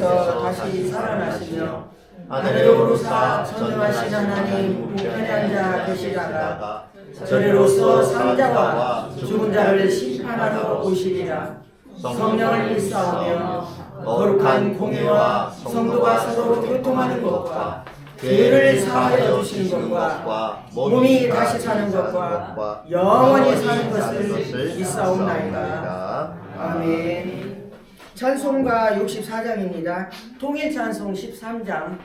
가운데서 다시 살아나시며 하늘에 오르사 전능하신 하나님 우편에 앉아 계시다가 저리로서 산자와 죽은 자를 심판하러 오시리라. 성령을 믿사오며 거룩한 공예와 성도가 서로 교통하는 것과 죄를 사하여 주시는 것과 몸이 다시 사는 것과 영원히 사는 것을 믿사옵나이다. 아멘. 찬송가 64장입니다. 통일 찬송 13장.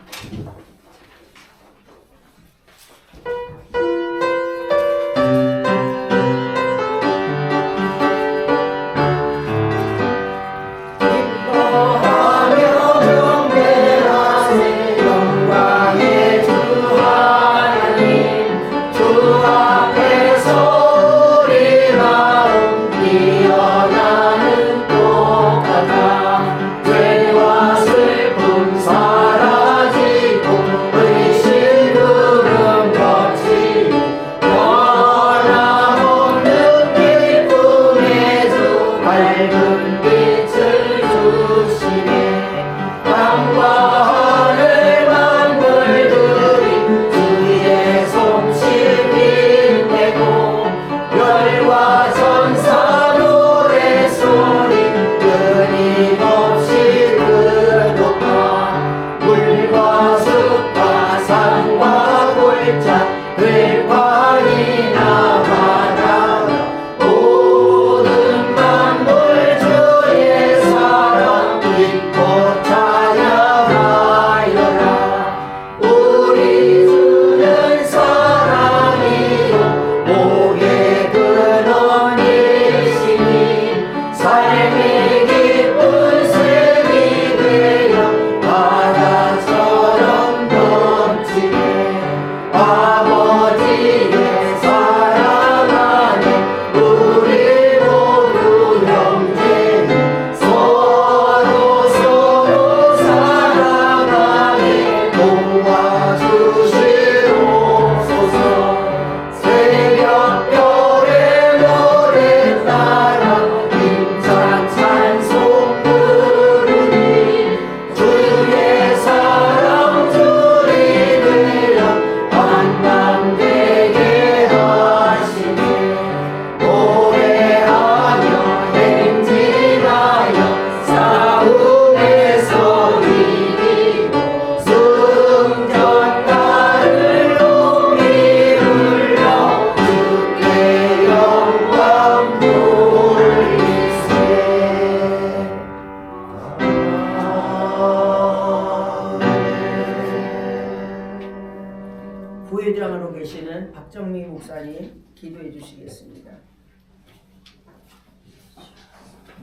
부회장으로 계시는 박정미 목사님 기도해 주시겠습니다.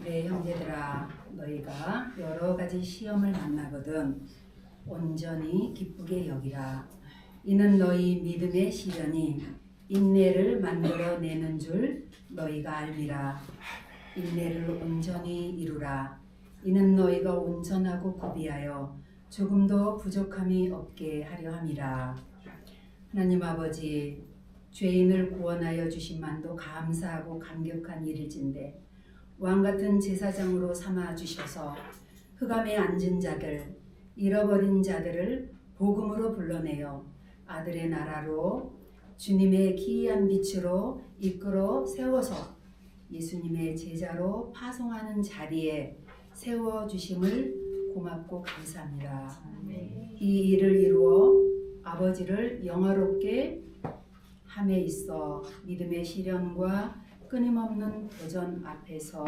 네, 형제들아, 너희가 여러 가지 시험을 만나거든 온전히 기쁘게 여기라. 이는 너희 믿음의 시련이 인내를 만들어내는 줄 너희가 알미라. 인내를 온전히 이루라. 이는 너희가 온전하고 구비하여 조금도 부족함이 없게 하려 함이라. 하나님 아버지, 죄인을 구원하여 주심만도 감사하고 감격한 일일진데 왕같은 제사장으로 삼아 주셔서 흑암에 앉은 자들, 잃어버린 자들을 복음으로 불러내어 아들의 나라로 주님의 기이한 빛으로 이끌어 세워서 예수님의 제자로 파송하는 자리에 세워주심을 고맙고 감사합니다. 이 일을 이루어 아버지를 영화롭게 함에 있어 믿음의 시련과 끊임없는 도전 앞에서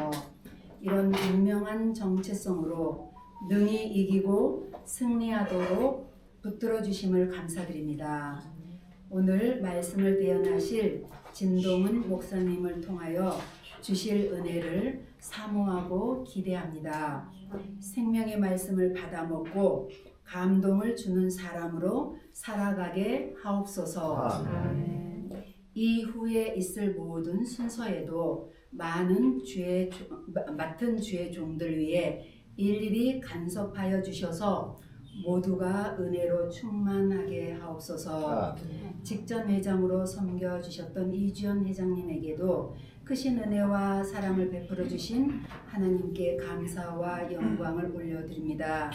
이런 분명한 정체성으로 능히 이기고 승리하도록 붙들어 주심을 감사드립니다. 오늘 말씀을 대언하실 진동은 목사님을 통하여 주실 은혜를 사모하고 기대합니다. 생명의 말씀을 받아먹고 감동을 주는 사람으로 살아가게 하옵소서. 아멘. 이후에 있을 모든 순서에도 맡은 주의 종들 위해 일일이 간섭하여 주셔서 모두가 은혜로 충만하게 하옵소서. 직전 회장으로 섬겨주셨던 이주연 회장님에게도 크신 은혜와 사랑을 베풀어 주신 하나님께 감사와 영광을 올려드립니다.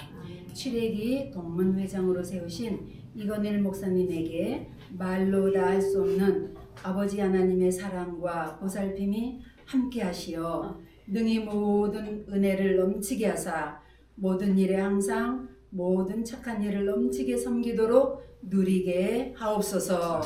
출애기 동문회장으로 세우신 이건일 목사님에게 말로 다 할 수 없는 아버지 하나님의 사랑과 보살핌이 함께하시어 능히 모든 은혜를 넘치게 하사 모든 일에 항상 모든 착한 일을 넘치게 섬기도록 누리게 하옵소서.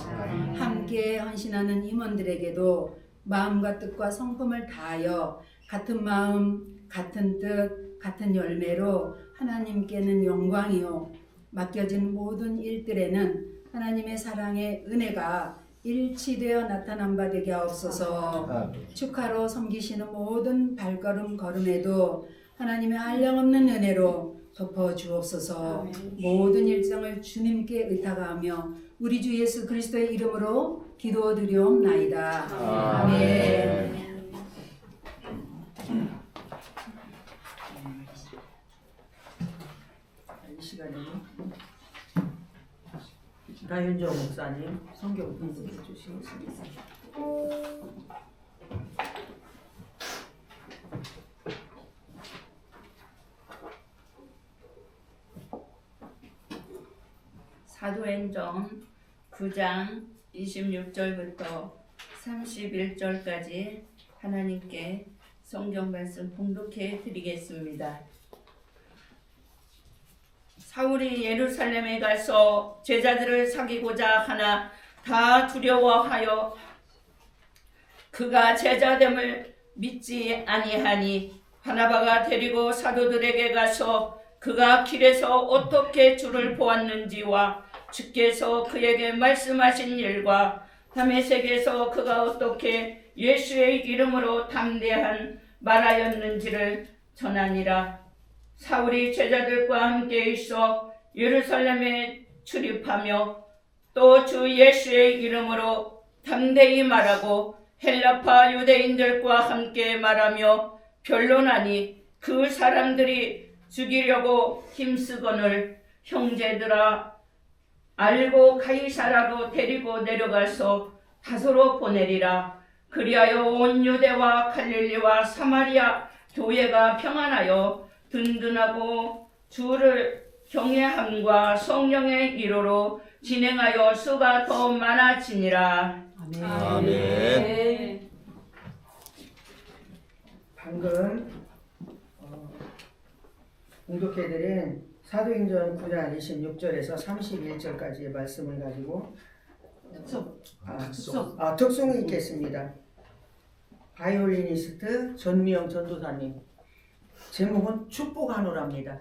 함께 헌신하는 임원들에게도 마음과 뜻과 성품을 다하여 같은 마음, 같은 뜻, 같은 열매로 하나님께는 영광이요 맡겨진 모든 일들에는 하나님의 사랑의 은혜가 일치되어 나타난 바 되게 하옵소서. 축하로 섬기시는 모든 발걸음 걸음에도 하나님의 한량없는 은혜로 덮어 주옵소서. 모든 일정을 주님께 의탁하며 우리 주 예수 그리스도의 이름으로 기도드리옵나이다. 아멘. 이 시간에는 나윤정 목사님 성경 공부해 주시겠습니다. 사도행전 9장 26절부터 31절까지 하나님께 성경 말씀 봉독해 드리겠습니다. 사울이 예루살렘에 가서 제자들을 사귀고자 하나 다 두려워하여 그가 제자됨을 믿지 아니하니 바나바가 데리고 사도들에게 가서 그가 길에서 어떻게 주를 보았는지와 주께서 그에게 말씀하신 일과 다메섹에서 그가 어떻게 예수의 이름으로 담대한 말하였는지를 전하니라. 사울이 제자들과 함께 있어 예루살렘에 출입하며 또 주 예수의 이름으로 담대히 말하고 헬라파 유대인들과 함께 말하며 변론하니 그 사람들이 죽이려고 힘쓰거늘 형제들아 알고 가이사라로 데리고 내려가서 다소로 보내리라. 그리하여 온 유대와 갈릴리와 사마리아 교회가 평안하여 든든하고 주를 경외함과 성령의 이로로 진행하여 수가 더 많아지니라. 아멘. 방금 공독해드린 사도행전 9장 26절에서 31절까지의 말씀을 가지고 특송이 있겠습니다. 바이올리니스트 전미영 전도사님, 제목은 축복하노랍니다.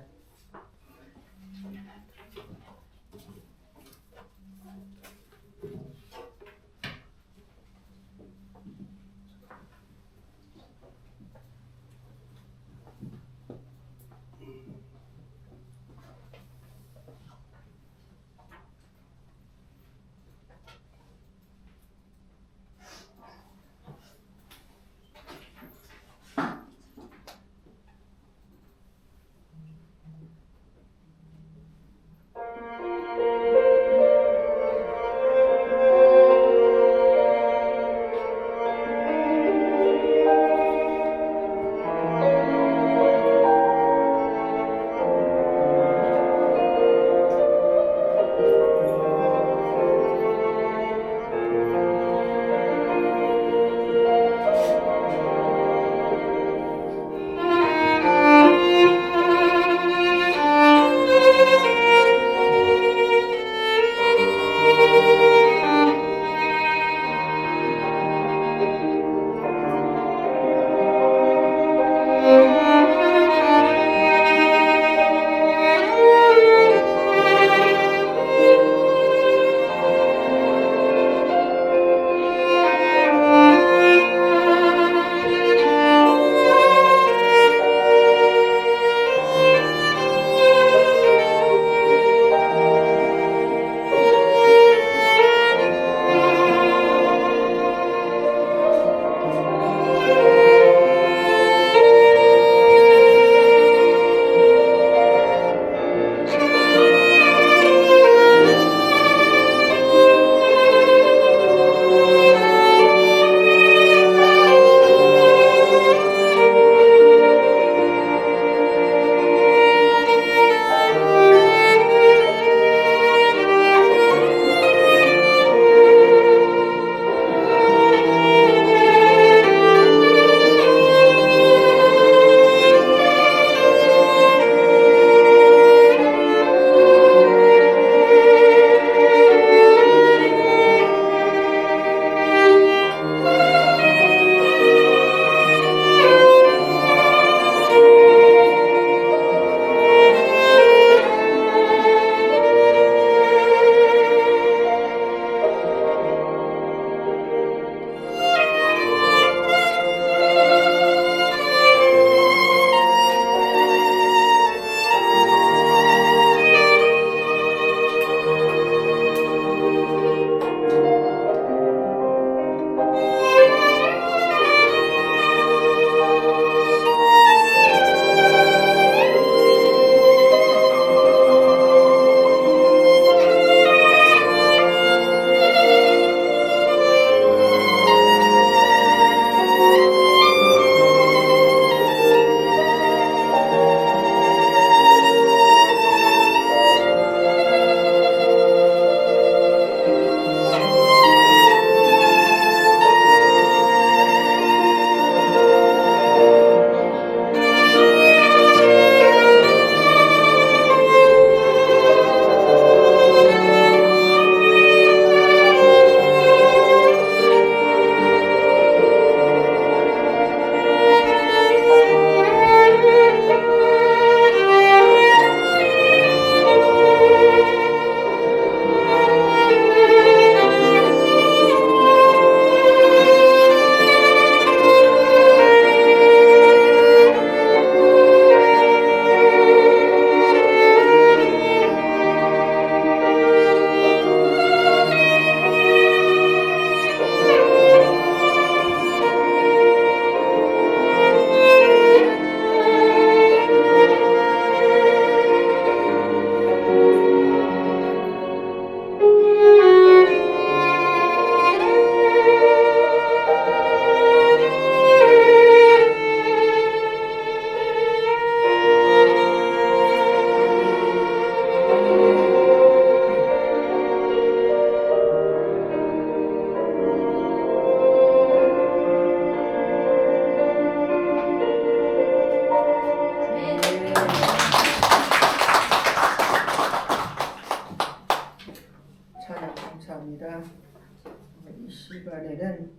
시간에는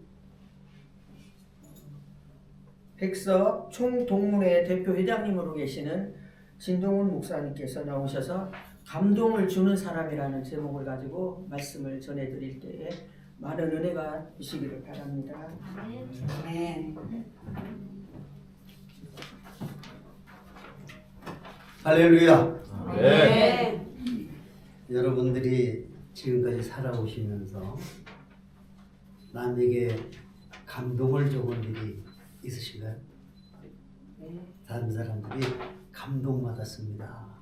백석 총동문회 대표 회장님으로 계시는 진동훈 목사님께서 나오셔서 감동을 주는 사람이라는 제목을 가지고 말씀을 전해드릴 때에 많은 은혜가 있으기를 바랍니다. 네. 할렐루야. 네. 여러분들이 지금까지 살아오시면서 남에게 감동을 줘본 일이 있으신가요? 다른 사람들이 감동받았습니다.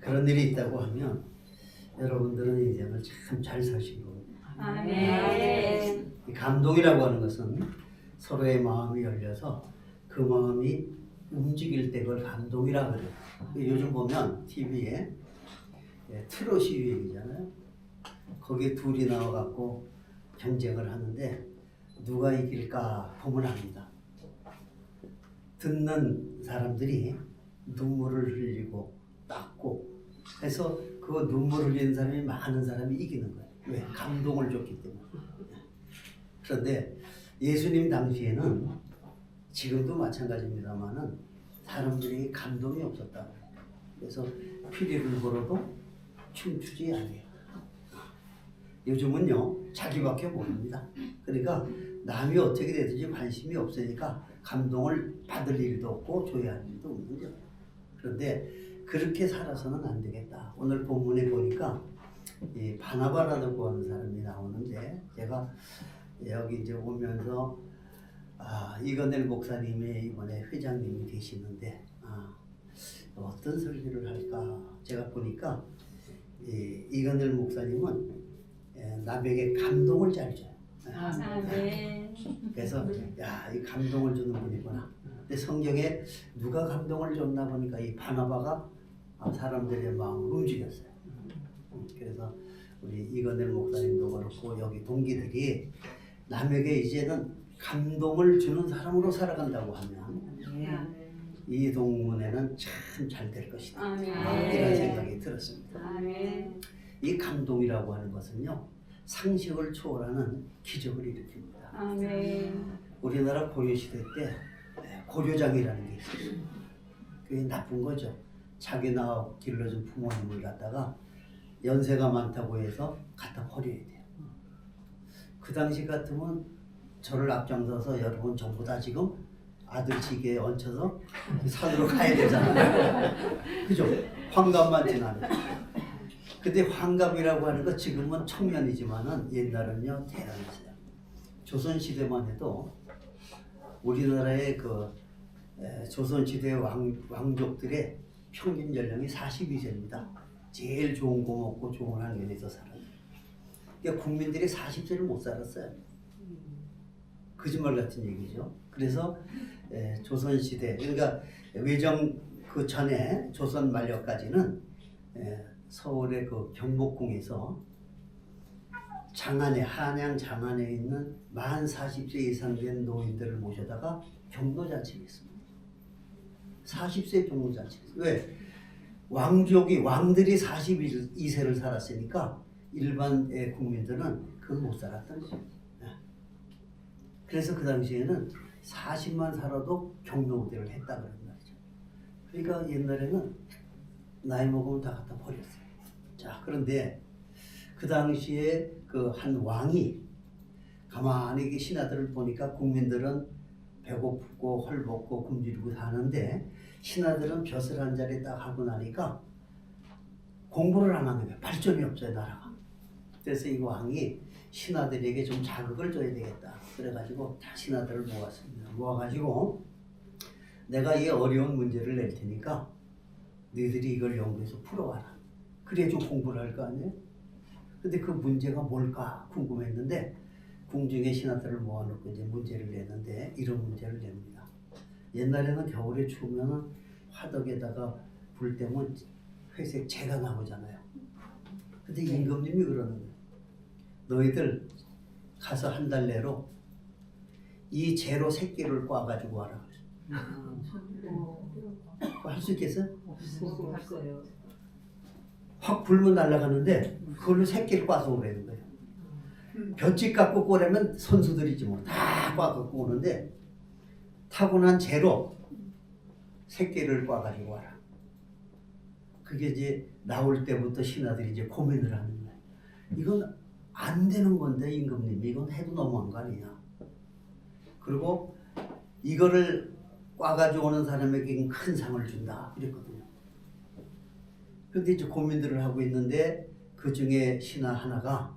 그런 일이 있다고 하면 여러분들은 인생을 참 잘 사신 겁니다. 아멘. 이 감동이라고 하는 것은 서로의 마음이 열려서 그 마음이 움직일 때 그걸 감동이라고 그래요. 요즘 보면 TV에 트롯이 유행이잖아요. 거기에 둘이 나와갖고 경쟁을 하는데 누가 이길까 보면 압니다. 듣는 사람들이 눈물을 흘리고 닦고 해서 그 눈물 흘리는 사람이 많은 사람이 이기는 거예요. 왜? 감동을 줬기 때문에. 그런데 예수님 당시에는 지금도 마찬가지입니다만은 사람들이 감동이 없었다. 그래서 피리를 불어도 춤추지 않아요. 요즘은요 자기밖에 모릅니다. 그러니까 남이 어떻게 되든지 관심이 없으니까 감동을 받을 일도 없고 줘야 할 일도 없는 거예요. 그런데 그렇게 살아서는 안 되겠다. 오늘 본문에 보니까 이 바나바라고 하는 사람이 나오는데 제가 여기 이제 오면서 이건넬 목사님이 이번에 회장님이 되시는데 어떤 설교를 할까 제가 보니까 이건넬 목사님은 남에게 감동을 잘 줘요. 아멘. 그래서 이 감동을 주는 분이구나. 근데 성경에 누가 감동을 줬나 보니까 이 바나바가 사람들의 마음을 움직였어요. 그래서 우리 이건넬 목사님도 그렇고 여기 동기들이 남에게 이제는 감동을 주는 사람으로 살아간다고 하면 이 동문회는 참 잘 될 것이다. 이런 생각이 들었습니다. 아멘. 이 감동이라고 하는 것은요 상식을 초월하는 기적을 일으킵니다. 아멘. 우리나라 고려시대 때 고려장이라는 게 있어요. 그게 나쁜 거죠. 자기나 길러준 부모님을 갖다가 연세가 많다고 해서 갖다 버려야 돼요. 그 당시 같으면 저를 앞장서서 여러분 전부 다 지금 아들 지게에 얹혀서 산으로 가야 되잖아요. 그죠? 환갑만 지나면. 근데 환갑이라고 하는 거 지금은 청년이지만은 옛날은요 대단했어요. 조선시대만 해도 우리나라의 조선시대 왕족들의 평균 연령이 42세입니다. 제일 좋은 거 먹고 좋은 환경에서 살아요. 그러니까 국민들이 40세를 못 살았어요. 거짓말 같은 얘기죠. 그래서 조선시대 그러니까 외정 그 전에 조선 말년까지는 서울의 그 경복궁에서 장안에 한양 장안에 있는 만 40세 이상 된 노인들을 모셔다가 경로잔치를 했습니다. 40세 경로잔치. 왜? 왕들이 42세를 살았으니까 일반 국민들은 그걸 못 살았던 거죠. 그래서 그 당시에는 40만 살아도 경로우대를 했다 그런 말이죠. 그러니까 옛날에는 나이 먹으면 다 갖다 버렸어요. 자, 그런데 그 당시에 그 한 왕이 가만히 신하들을 보니까 국민들은 배고프고 헐벗고 굶주리고 사는데 신하들은 벼슬 한 자리 딱 하고 나니까 공부를 안 하는 거예요. 발전이 없어요, 나라가. 그래서 이 왕이 신하들에게 좀 자극을 줘야 되겠다. 그래가지고 다 신하들을 모았습니다. 모아가지고 내가 이 어려운 문제를 낼 테니까 너희들이 이걸 연구해서 풀어와라. 그래야 좀 공부를 할 거 아니에요? 근데 그 문제가 뭘까 궁금했는데 궁중에 신하들을 모아놓고 이제 문제를 내는데 이런 문제를 냅니다. 옛날에는 겨울에 추우면 화덕에다가 불 때면 회색 재가 나오잖아요. 근데 임금님이 그러는 거예요. 너희들 가서 한 달 내로 이 재로 새끼를 꽈가지고 와라. 할 수 있겠어요? 없어요. 확 불면 날아가는데 그걸로 새끼를 꽈서 오라는 거예요. 볏짚 갖고 꼬려면 선수들이지 뭐 다 꽈갖고 오는데 타고난 재로 새끼를 꽈가지고 와라. 그게 이제 나올 때부터 신하들이 이제 고민을 하는 거야. 이건 안 되는 건데 임금님이 이건 해도 너무한 거 아니냐. 그리고 이거를 꽈가지고 오는 사람에게 큰 상을 준다 이랬거든요. 그런데 이제 고민들을 하고 있는데 그 중에 신하 하나가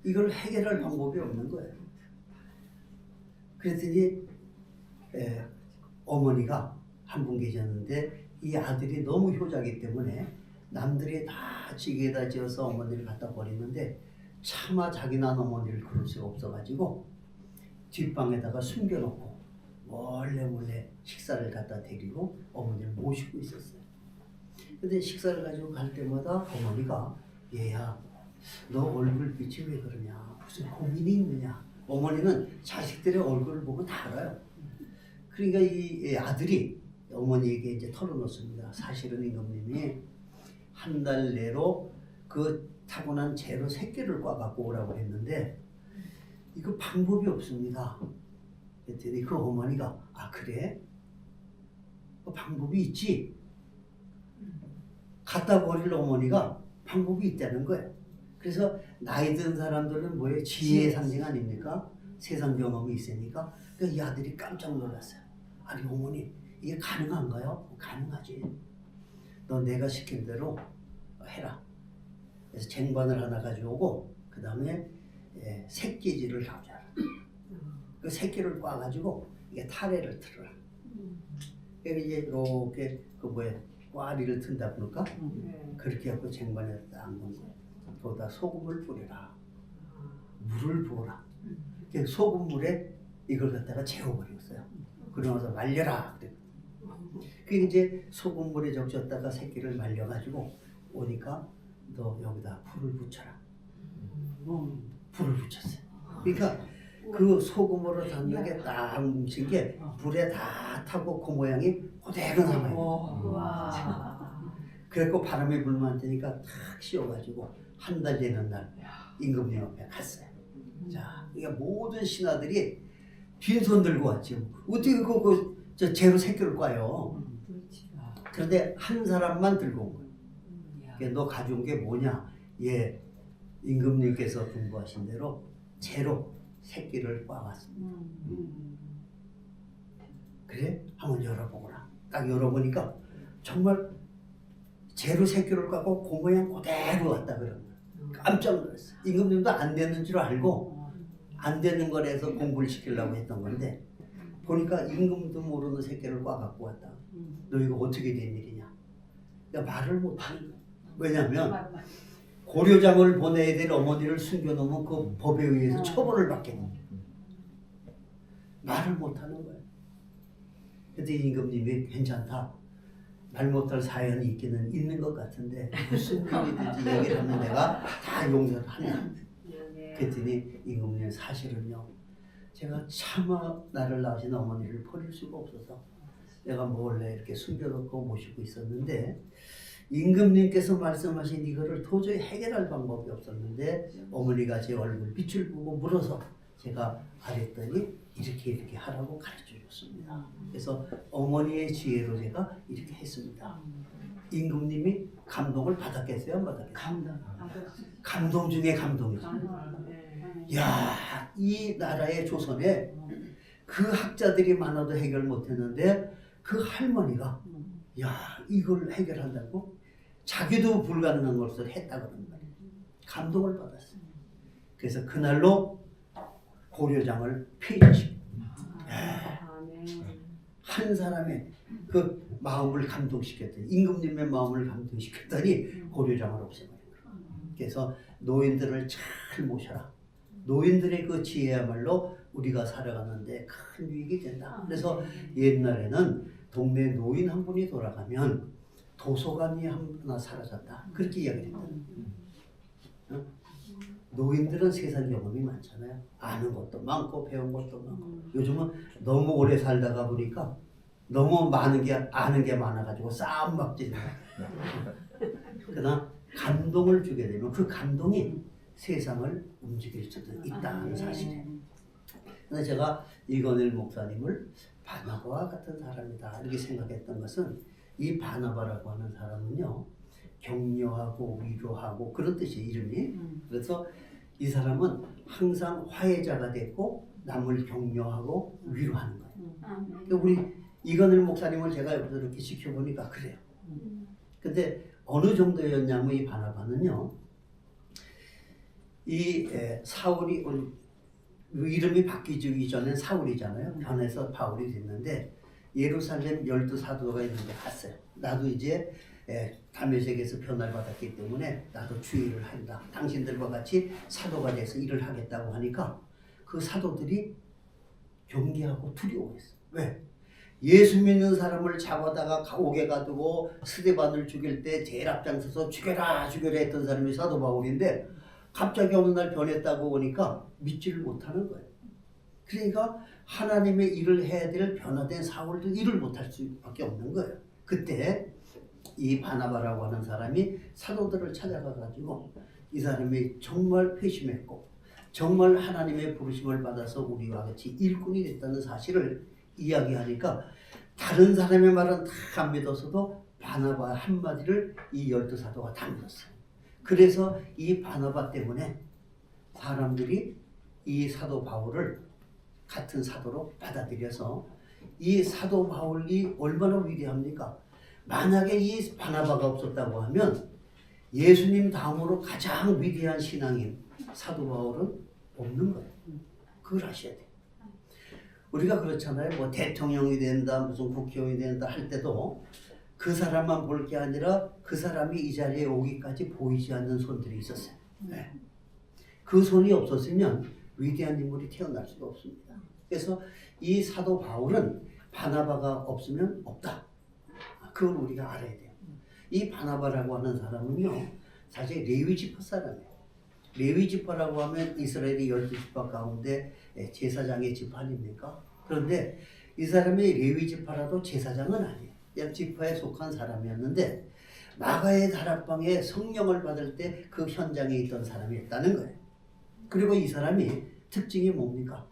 이걸 해결할 방법이 없는 거예요. 그랬더니 어머니가 한 분 계셨는데 이 아들이 너무 효자이기 때문에 남들이 다 지게에다 지어서 어머니를 갖다 버리는데 차마 자기 난 어머니를 그럴 수가 없어가지고 뒷방에다가 숨겨놓고 몰래 식사를 갖다 드리고 어머니를 모시고 있었어요. 근데 식사를 가지고 갈 때마다 어머니가 얘야 너 얼굴빛이 왜 그러냐 무슨 고민이 있느냐. 어머니는 자식들의 얼굴을 보고 다 알아요. 그러니까 이 아들이 어머니에게 이제 털어놓습니다. 사실은 임금님이 한 달 내로 그 타고난 재로 새끼를 꽈갖고 오라고 했는데 이거 방법이 없습니다. 그랬더니 그 어머니가 아 그래? 그 방법이 있지? 갖다 버릴 어머니가 방법이 있다는 거예요. 그래서 나이 든 사람들은 뭐예요? 지혜의 상징 아닙니까? 세상 경험이 있으니까. 그러니까 이 아들이 깜짝 놀랐어요. 아니 어머니 이게 가능한가요? 가능하지. 너 내가 시킨 대로 해라. 그래서 쟁반을 하나 가져오고 그 다음에 새끼질을 가져라. 그 새끼를 꽈가지고 이게 타래를 틀어라. 그래서 이제 이렇게 그 뭐야 꽈리를 튼다 그럴까? 그렇게 해서 쟁반에 딱 넣은 거예요. 거기다 소금을 뿌려라. 물을 부어라. 소금물에 이걸 갖다가 재워버렸어요. 그러면서 말려라. 그게 이제 소금물에 적셨다가 새끼를 말려가지고 오니까 너 여기다 불을 붙여라. 불을 붙였어요. 그러니까 그 소금으로 담는 게 딱 뭉친 게 불에 다 타고 그 모양이 그대로 남아요. 그래갖고 바람이 불면 되니까 탁 씌워가지고 한 달 되는 날 임금님 앞에 갔어요. 자, 그러니까 모든 신하들이 빈손 들고 왔죠. 어떻게 저 재로 새끼를 꽈요? 그런데 한 사람만 들고 온 거예요. 그러니까 너 가져온 게 뭐냐? 예, 임금님께서 분부하신 대로 재로 새끼를 꽈왔습니다. 그래? 한번 열어보거라. 딱 열어보니까 정말 재로 새끼를 꽈고 그 모양 그대로 왔다 그런 거예요. 깜짝 놀랐어요. 임금님도 안 되는 줄 알고 안 되는 거라서 공부를 시키려고 했던 건데 보니까 임금도 모르는 새끼를 꽈갖고 왔다. 너 이거 어떻게 된 일이냐? 말을 못하는 거야. 왜냐면 고려장을 보내야 될 어머니를 숨겨놓으면 그 법에 의해서 처벌을 받게 됩니다. 말을 못하는 거예요. 그때 임금님이 괜찮다. 말 못할 사연이 있기는 있는 것 같은데 무슨 일이든지 얘기를 하면 내가 다 용서를 하냐. 그랬더니 임금님 사실은요. 제가 차마 나를 낳으신 어머니를 버릴 수가 없어서 내가 몰래 이렇게 숨겨놓고 모시고 있었는데 임금님께서 말씀하신 이거를 도저히 해결할 방법이 없었는데 어머니가 제 얼굴 빛을 보고 물어서 제가 알았더니 이렇게 하라고 가르쳐 줬습니다. 그래서 어머니의 지혜로 제가 이렇게 했습니다. 임금님이 감동을 받았겠어요? 안 받았겠어요? 감동 중에 감동이죠. 야, 이 나라의 조선에 그 학자들이 많아도 해결 못했는데 그 할머니가 야 이걸 해결한다고 자기도 불가능한 것을 했다 그런 말이에요. 감동을 받았어요. 그래서 그날로 고려장을 폐지시키고 한 사람의 그 마음을 감동시켰더니 임금님의 마음을 감동시켰더니 고려장을 없애버린 거예요. 그래서 노인들을 잘 모셔라. 노인들의 그 지혜야말로 우리가 살아가는데 큰 유익이 된다. 그래서 옛날에는 동네 노인 한 분이 돌아가면 도서관이 하나 사라졌다. 그렇게 이야기를 했다. 노인들은 세상 경험이 많잖아요. 아는 것도 많고 배운 것도 많고. 요즘은 너무 오래 살다가 보니까 너무 많은 게 아는 게 많아가지고 싸움 막 지는 거야. 그러나 감동을 주게 되면 그 감동이 세상을 움직일 수도 있다는 네. 사실이에요. 그래서 제가 이건일 목사님을 바나바와 같은 사람이다 이렇게 생각했던 것은 이 바나바라고 하는 사람은요 격려하고 위로하고 그런 뜻이에요 이름이. 그래서 이 사람은 항상 화해자가 됐고 남을 격려하고 위로하는 거예요. 그러니까 우리 이건일 목사님을 제가 옆에서 이렇게 지켜보니까 그래요. 근데 어느 정도였냐면 이 바나바는요 이 사울이 이름이 바뀌기 전엔 사울이잖아요. 변해서 바울이 됐는데 예루살렘 12사도가 있는데 갔어요. 나도 이제 다메섹에서 변화를 받았기 때문에 나도 주의를 한다. 당신들과 같이 사도가 돼서 일을 하겠다고 하니까 그 사도들이 경계하고 두려워했어. 왜? 예수 믿는 사람을 잡아다가 옥에 가두고 스데반을 죽일 때 제일 앞장서서 죽여라 죽여라 했던 사람이 사도 바울인데 갑자기 어느 날 변했다고 보니까 믿지를 못하는 거예요. 그러니까 하나님의 일을 해야 될 변화된 사울도 일을 못할 수밖에 없는 거예요. 그때 이 바나바라고 하는 사람이 사도들을 찾아가가지고 이 사람이 정말 회심했고 정말 하나님의 부르심을 받아서 우리와 같이 일꾼이 됐다는 사실을 이야기하니까 다른 사람의 말은 다 안 믿었어도 바나바 한마디를 이 12사도가 다 믿었어요. 그래서 이 바나바 때문에 사람들이 이 사도 바울을 같은 사도로 받아들여서 이 사도 바울이 얼마나 위대합니까? 만약에 이 바나바가 없었다고 하면 예수님 다음으로 가장 위대한 신앙인 사도 바울은 없는 거예요. 그걸 아셔야 돼요. 우리가 그렇잖아요. 뭐 대통령이 된다, 무슨 국회의원이 된다 할 때도 그 사람만 볼 게 아니라 그 사람이 이 자리에 오기까지 보이지 않는 손들이 있었어요. 네. 그 손이 없었으면 위대한 인물이 태어날 수가 없습니다. 그래서 이 사도 바울은 바나바가 없으면 없다. 그걸 우리가 알아야 돼요. 이 바나바라고 하는 사람은요, 사실 레위 지파 사람이에요. 레위 지파라고 하면 이스라엘의 12지파 가운데 제사장의 지파 아닙니까? 그런데 이 사람이 레위 지파라도 제사장은 아니에요. 그냥 지파에 속한 사람이었는데 마가의 다락방에 성령을 받을 때 그 현장에 있던 사람이었다는 거예요. 그리고 이 사람이 특징이 뭡니까?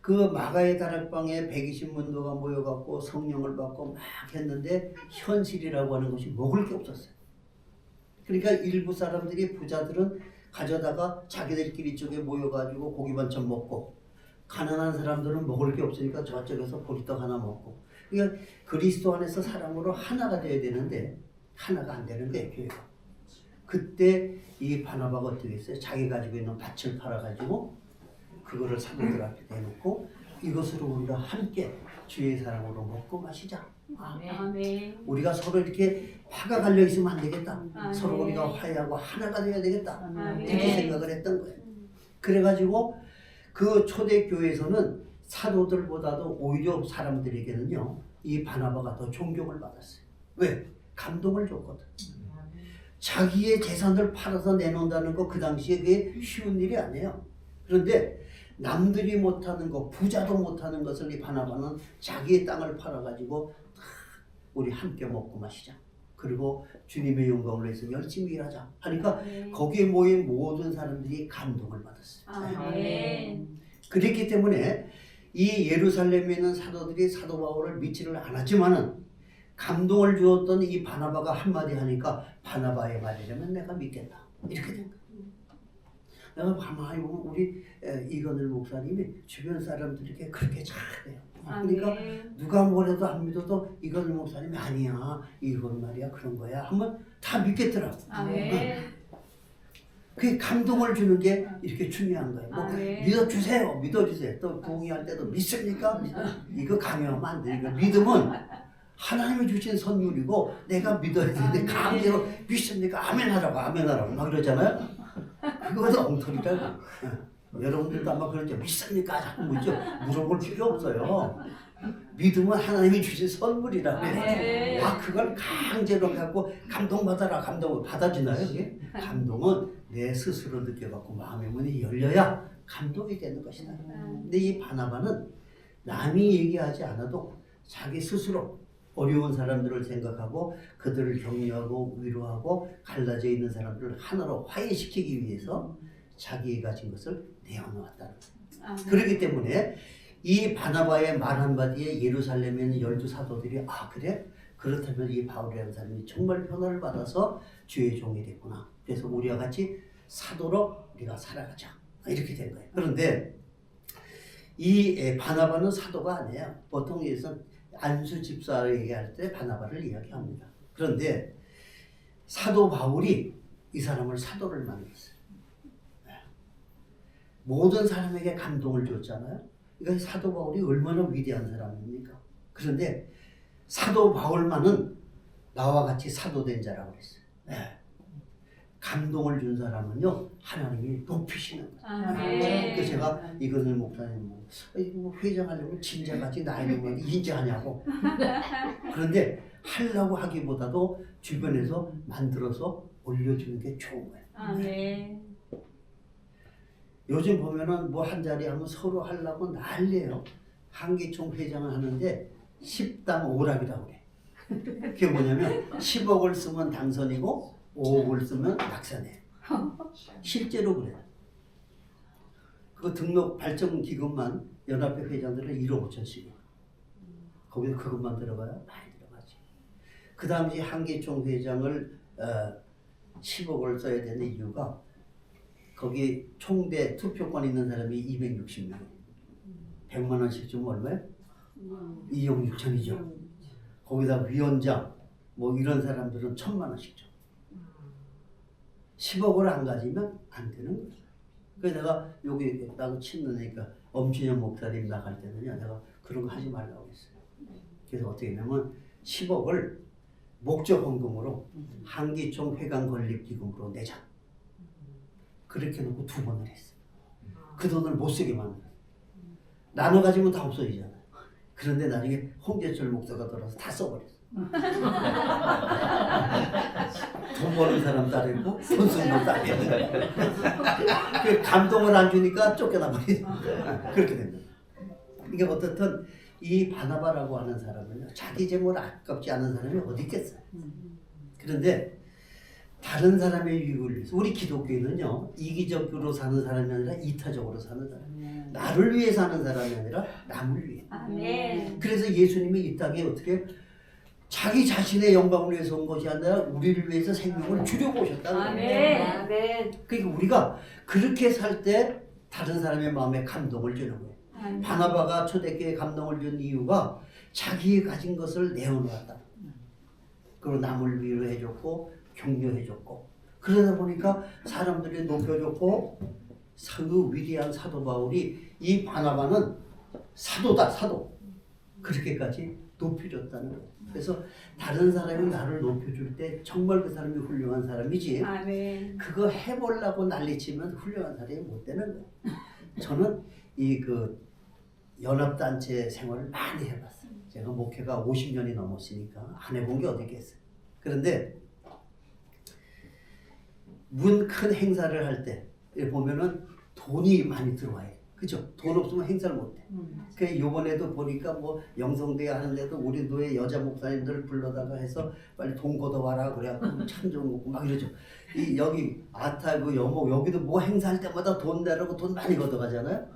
그 마가의 다락방에 120문도가 모여갖고 성령을 받고 막 했는데 현실이라고 하는 것이 먹을 게 없었어요. 그러니까 일부 사람들이 부자들은 가져다가 자기들끼리 쪽에 모여가지고 고기 반찬 먹고 가난한 사람들은 먹을 게 없으니까 저쪽에서 보리떡 하나 먹고 그러니까 그리스도 안에서 사람으로 하나가 돼야 되는데 하나가 안 되는 거예요. 교회가. 그때 이 바나바가 어떻게 했어요? 자기 가지고 있는 밭을 팔아가지고 그거를 사도들한테 내놓고 이것으로 우리가 함께 주의 사랑으로 먹고 마시자. 아멘. 우리가 서로 이렇게 화가 갈려 있으면 안 되겠다. 아멘. 서로 우리가 화해하고 하나가 돼야 되겠다. 아멘. 이렇게 생각을 했던 거예요. 그래가지고 그 초대교회에서는 사도들보다도 오히려 사람들에게는요 이 바나바가 더 존경을 받았어요. 왜? 감동을 줬거든. 자기의 재산을 팔아서 내놓는다는 거 그 당시에 그게 쉬운 일이 아니에요. 그런데 남들이 못하는 거, 부자도 못하는 것을 이 바나바는 자기의 땅을 팔아가지고 우리 함께 먹고 마시자. 그리고 주님의 영광을 위해서 열심히 일하자 하니까 거기에 모인 모든 사람들이 감동을 받았어요. 아멘. 그랬기 때문에 이 예루살렘에 있는 사도들이 사도 바울을 믿지를 않았지만은 감동을 주었던 이 바나바가 한마디 하니까 바나바의 말이라면 내가 믿겠다. 이렇게 된 거예요. 내가 가만히 보면 우리 이건일 목사님이 주변 사람들에게 그렇게 잘해요. 그러니까 누가 뭐래도 안 믿어도 이건일 목사님이 아니야. 이건 말이야 그런 거야 하면 다 믿겠더라고. 아멘. 그게 감동을 주는 게 이렇게 중요한 거예요. 뭐 아멘. 믿어주세요. 믿어주세요. 또 부흥할 때도 믿습니까? 이거 강요하면 안 돼. 이거 믿음은 하나님이 주신 선물이고 내가 믿어야 되는데 아멘. 강제로 믿습니까? 아멘 하라고 아멘 하라고 막 그러잖아요. 그거도 엉터리라고. 여러분들도 아마 그러죠. 믿습니까? 자꾸 묻죠. 물어볼 필요 없어요. 믿음은 하나님이 주신 선물이라고. 아멘. 그걸 강제로 갖고 감동받아라. 감동을 받아주나요? 그게? 감동은 내 스스로 느껴갖고 마음의 문이 열려야 감동이 되는 것이다. 근데 이 바나바는 남이 얘기하지 않아도 자기 스스로 어려운 사람들을 생각하고 그들을 격려하고 위로하고 갈라져 있는 사람들을 하나로 화해시키기 위해서 자기가 가진 것을 내어놓았다는 거예요. 아멘. 그렇기 때문에 이 바나바의 말 한마디에 예루살렘에 있는 12사도들이 아 그래? 그렇다면 이 바울이라는 사람이 정말 변화를 받아서 주의 종이 됐구나. 그래서 우리와 같이 사도로 우리가 살아가자. 이렇게 된 거예요. 그런데 이 바나바는 사도가 아니에요. 보통 여기서 안수 집사를 얘기할 때 바나바를 이야기합니다. 그런데 사도 바울이 이 사람을 사도를 만들었어요. 모든 사람에게 감동을 줬잖아요. 그러니까 사도 바울이 얼마나 위대한 사람입니까? 그런데 사도 바울만은 나와 같이 사도된 자라고 그랬어요. 네. 감동을 준 사람은요 하나님이 높이시는 거예요. 아멘. 그래서 제가 이것을 목사님 뭐 회장하려면 진짜같이 나이 먹으면 인자하냐고. 그런데 하려고 하기보다도 주변에서 만들어서 올려주는 게 좋은 거예요. 아멘. 요즘 보면은 뭐 한 자리 하면 서로 하려고 난리예요. 한기총 회장을 하는데 10당 5락이라고 그래. 그게 뭐냐면 10억을 쓰면 당선이고 5억을 쓰면 낙선해. 실제로 그래. 그 등록 발전 기금만 연합회 회장들은 1억 5천씩이야. 거기서 그것만 들어가요? 많이 들어가지. 그 당시 한기총 회장을 10억을 써야 되는 이유가 거기 총대 투표권 있는 사람이 260명. 100만 원씩 주면 얼마예요? 2억 6천이죠. 거기다 위원장 뭐 이런 사람들은 1,000만 원씩 줘. 10억을 안 가지면 안 되는 거죠. 그래서 내가 여기 나도 친느니까 엄준영 목사님 나갈 때는요 내가 그런 거 하지 말라고 했어요. 그래서 어떻게 했냐면 10억을 목적 헌금으로 한기총 회관 건립 기금으로 내자. 그렇게 놓고 2번을 했어. 그 돈을 못 쓰게 만들어. 나눠 가지면 다 없어지잖아. 그런데 나중에 홍재철 목사가 들어서 다 써버렸어. 돈 버는 사람 따르고 돈 쓰는 거 따르고. 그 감동을 안 주니까 쫓겨나 버리죠. 그렇게 됩니다. 이게 어떻든 이 바나바라고 하는 사람은요 자기 재물 아깝지 않은 사람이 어디 있겠어요. 그런데 다른 사람의 유익을 위해서 우리 기독교인은요 이기적으로 사는 사람이 아니라 이타적으로 사는 사람. 나를 위해 사는 사람이 아니라 남을 위해. 아멘. 그래서 예수님이 이 땅에 어떻게 자기 자신의 영광을 위해서 온 것이 아니라 우리를 위해서 생명을 주려고 오셨다는 거예요. 아멘. 아멘. 그러니까 우리가 그렇게 살 때 다른 사람의 마음에 감동을 주는 거예요. 아멘. 바나바가 초대교회에 감동을 준 이유가 자기 가진 것을 내어놓았다. 그리고 남을 위로해줬고 격려해줬고 그러다 보니까 사람들이 높여줬고 그 위대한 사도 바울이 이 바나바는 사도다 사도 그렇게까지 높여줬다는 거예요. 그래서 다른 사람이 나를 높여줄 때 정말 그 사람이 훌륭한 사람이지 아멘. 그거 해보려고 난리치면 훌륭한 사람이 못 되는 거예요. 저는 이 그 연합단체 생활을 많이 해봤어요. 제가 목회가 50년이 넘었으니까 안 해본 게 어디 있겠어요. 그런데 문 큰 행사를 할 때 보면은 돈이 많이 들어와요. 그죠? 돈 없으면 행사를 못 해. 그 요번에도 보니까 뭐 영성대회 하는데도 우리 교회 여자 목사님들 불러다가 해서 빨리 돈 걷어와라 그래갖고 참 좋은 거고 막 이러죠. 이 여기 아타 그 여목 여기도 뭐 행사할 때마다 돈 내라고 돈 많이 걷어가잖아요.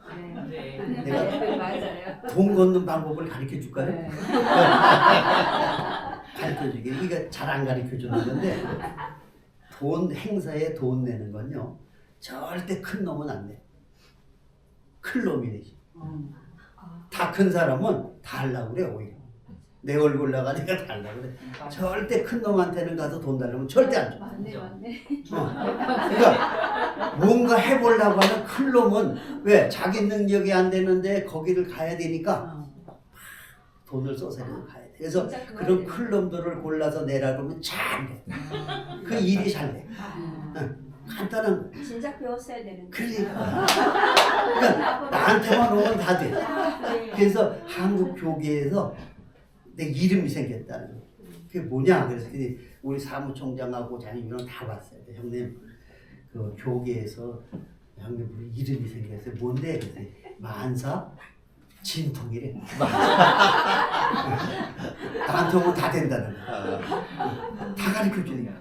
네. 내가 맞아요. 돈 걷는 방법을 가르쳐 줄까요? 네. 가르쳐 주게. 이게 잘 안 가르쳐 주는 건데 돈 행사에 돈 내는 건요 절대 큰 놈은 안 돼. 큰 놈이 되지. 다 큰 사람은 다 하려고 그래 오히려. 내 얼굴 나가니까 다 하려고 그래. 절대 큰 놈한테는 가서 돈 달라면 절대 안 줘. 맞네, 맞네. 그러니까 뭔가 해보려고 하는 큰 놈은 왜? 자기 능력이 안 되는데 거기를 가야 되니까 돈을 써서라도 가야 돼. 그래서 그런 큰 놈들을 골라서 내라 그러면 잘 돼. 그 일이 잘 돼. 간단한 거. 진작 배웠어야 되는데. 그러니까 나한테만 오면 다 돼. 그래서 한국 교계에서 내 이름이 생겼다는 거. 그게 뭐냐? 그래서 우리 사무총장하고 장님이랑 다 왔어요. 형님, 그 교계에서 형님 우리 이름이 생겼어요. 뭔데? 그래서 만사 진통이래. 나한테 오면 다 된다는 거. 다 가르쳐 주니까.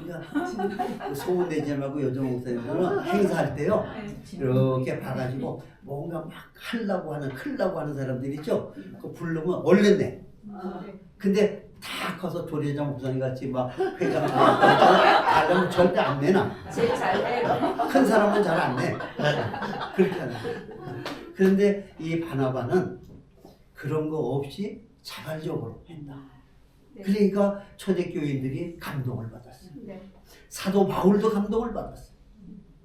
그러니까 소문 내지 말고 요즘 목사님들은 행사할 때요 이렇게 봐가지고 뭔가 막 하려고 하는 크려고 하는 사람들 있죠. 그 부르면 얼른 내. 근데 다 커서 조례장 목사님 같이 막 회장 하려면 절대 안 내나. 제일 잘 돼요. 큰 사람은 잘 안 내. 그렇게 하는 거예요. 그런데 이 바나바는 그런 거 없이 자발적으로 했다. 네. 그러니까 초대교인들이 감동을 받았어요. 네. 사도 바울도 감동을 받았어요.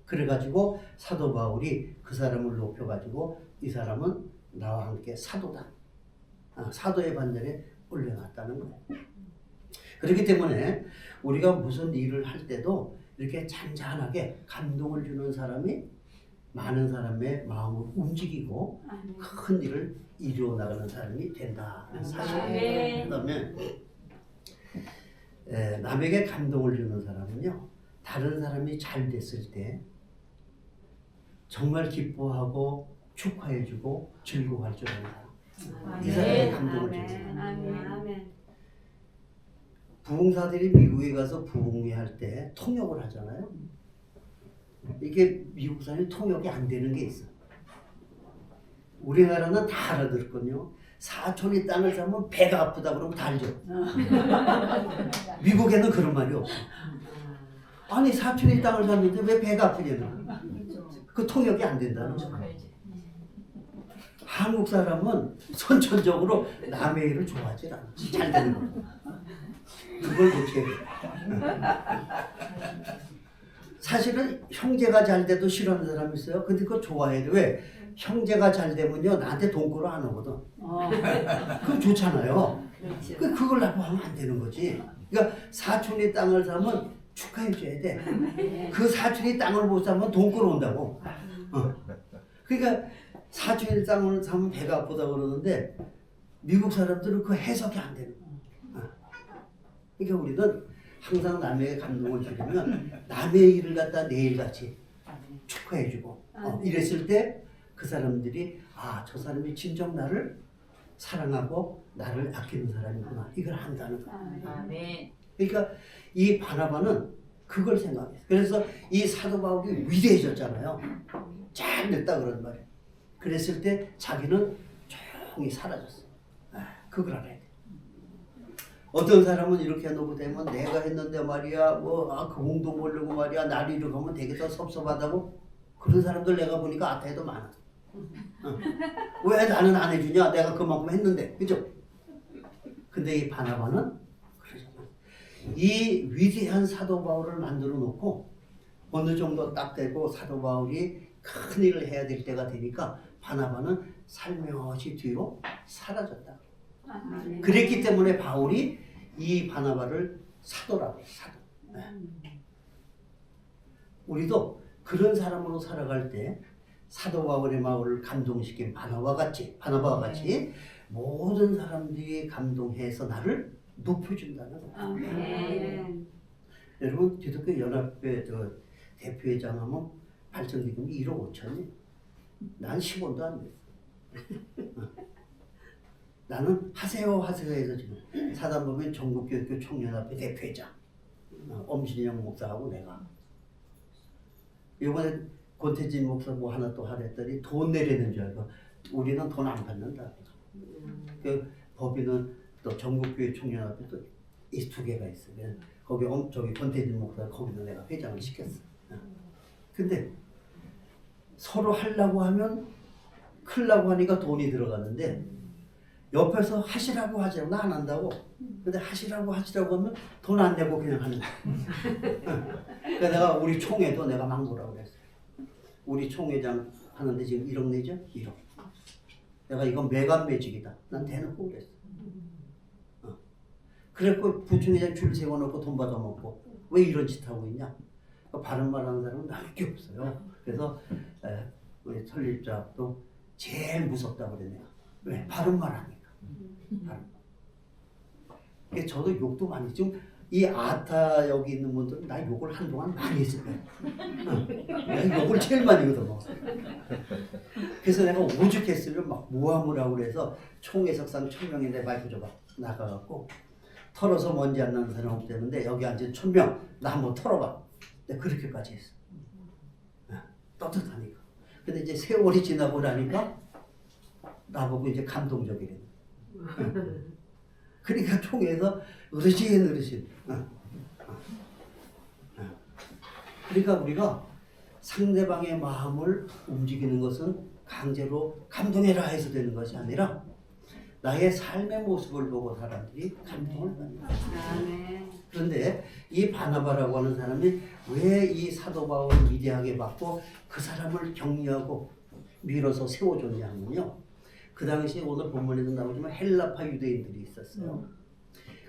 그래가지고 사도 바울이 그 사람을 높여가지고 이 사람은 나와 함께 사도다. 사도의 반열에 올려놨다는 거예요. 그렇기 때문에 우리가 무슨 일을 할 때도 이렇게 잔잔하게 감동을 주는 사람이 많은 사람의 마음을 움직이고 큰 일을 이루어 나가는 사람이 된다는 사실이에요. 네. 그다음에 남에게 감동을 주는 사람은요, 다른 사람이 잘 됐을 때 정말 기뻐하고 축하해주고 즐거워할 줄 아는 사람. 이 사람이 감동을 주는 사람. 아멘. 부흥사들이 미국에 가서 부흥회할 때 통역을 하잖아요. 이게 미국 사람이 통역이 안 되는 게 있어. 우리나라는 다 알아들었거든요. 사촌이 땅을 사면 배가 아프다 그러면 다 알죠. 미국에는 그런 말이 없어. 아니 사촌이 땅을 샀는데 왜 배가 아프냐나. 그 통역이 안 된다는 거죠. 한국 사람은 선천적으로 남의 일을 좋아하지 않아. 잘 되는 거. 그걸 고쳐야 돼. 사실은 형제가 잘 돼도 싫어하는 사람이 있어요. 근데 그거 좋아해야 돼. 왜? 형제가 잘 되면요 나한테 돈 끌어 안 오거든. 그건 좋잖아요. 그걸 나쁘게 하면 안 되는 거지. 그러니까 사촌이 땅을 사면 축하해 줘야 돼. 그 사촌이 땅을 못 사면 돈 끌어 온다고. 그러니까 사촌이 땅을 사면 배가 아프다 그러는데 미국 사람들은 그 해석이 안 되는 거야. 그러니까 우리는 항상 남에게 감동을 주려면 남의 일을 갖다 내 일같이 축하해주고 이랬을 때 그 사람들이 저 사람이 진정 나를 사랑하고 나를 아끼는 사람이구나 이걸 한다는 거야. 그러니까 이 바나바는 그걸 생각했어요. 그래서 이 사도 바울이 위대해졌잖아요. 잘 됐다 그런 말이에요. 그랬을 때 자기는 조용히 사라졌어. 그걸 알아야 돼. 어떤 사람은 이렇게 해놓고 되면 내가 했는데 말이야 그 공동 보려고 말이야 나를 이렇게 하면 되게 더 섭섭하다고 그런 사람들 내가 보니까 앞에도 많아. 왜 나는 안 해주냐 내가 그만큼 했는데 그죠? 근데 이 바나바는 그러잖아. 이 위대한 사도 바울을 만들어 놓고 어느 정도 딱 되고 사도 바울이 큰 일을 해야 될 때가 되니까 바나바는 살며시 뒤로 사라졌다. 그랬기 때문에 바울이 이 바나바를 사도라고 해요. 사도. 우리도 그런 사람으로 살아갈 때 사도 바울의 마음을 감동시킨 바나바와 같이 모든 사람들이 감동해서 나를 높여준다는 거예요. 여러분 기독교 연합회 대표회장 하면 발전기금이 1억 5천이 난 10원도 안 냈어. 나는 하세요 해서 지금 사단법인 전국교육교 청년합회 대표회장 엄신영 목사하고 내가 이번에 권태진 목사 뭐 하나 또 하랬더니 돈 내려는 줄 알고 우리는 돈 안 받는다. 그 법인은 또 전국교육 청년합회 또 이 두 개가 있어. 거기 저기 권태진 목사 거기도 내가 회장을 시켰어. 근데 서로 하려고 하면 크려고 하니까 돈이 들어가는데 옆에서 하시라고 나 안 한다고. 근데 하시라고 하면 돈 안 내고 그냥 하는 거야. 그러니까 내가 우리 총회도 내가 망보라고 그랬어. 우리 총회장 하는데 지금 1억 내죠? 1억. 내가 이건 매간매직이다. 난 대놓고 그랬어. 그래갖고 부총회장 줄 세워놓고 돈 받아먹고 왜 이런 짓 하고 있냐? 바른 말 하는 사람은 나올 게 없어요. 그래서 우리 설립자도 제일 무섭다고 그래 내가. 왜? 바른 말 하니까. 바른 말. 저도 욕도 많이 지금 이 아타 여기 있는 분들은 나 욕을 한동안 많이 했을 거야. 내가 욕을 제일 많이 하거든. 그래서 내가 오죽했으면 막 모함을 하고 그래서 총회석상 1000명인데 마이크 줘봐 나가갖고 털어서 먼지 안 나는 사람 없대는데 여기 앉은 1000명 나 한번 털어봐. 근데 그렇게까지 했어. 떳떳하니까. 근데 이제 세월이 지나고 나니까 나보고 이제 감동적이래. 그러니까 통해서 어르신. 그러니까 우리가 상대방의 마음을 움직이는 것은 강제로 감동해라 해서 되는 것이 아니라 나의 삶의 모습을 보고 사람들이 감동을 받는 거예요. 아멘. 그런데 이 바나바라고 하는 사람이 왜 이 사도 바울을 위대하게 받고 그 사람을 격려하고 밀어서 세워줬냐 하면요. 그 당시에 오늘 본문에도 나오지만 헬라파 유대인들이 있었어요.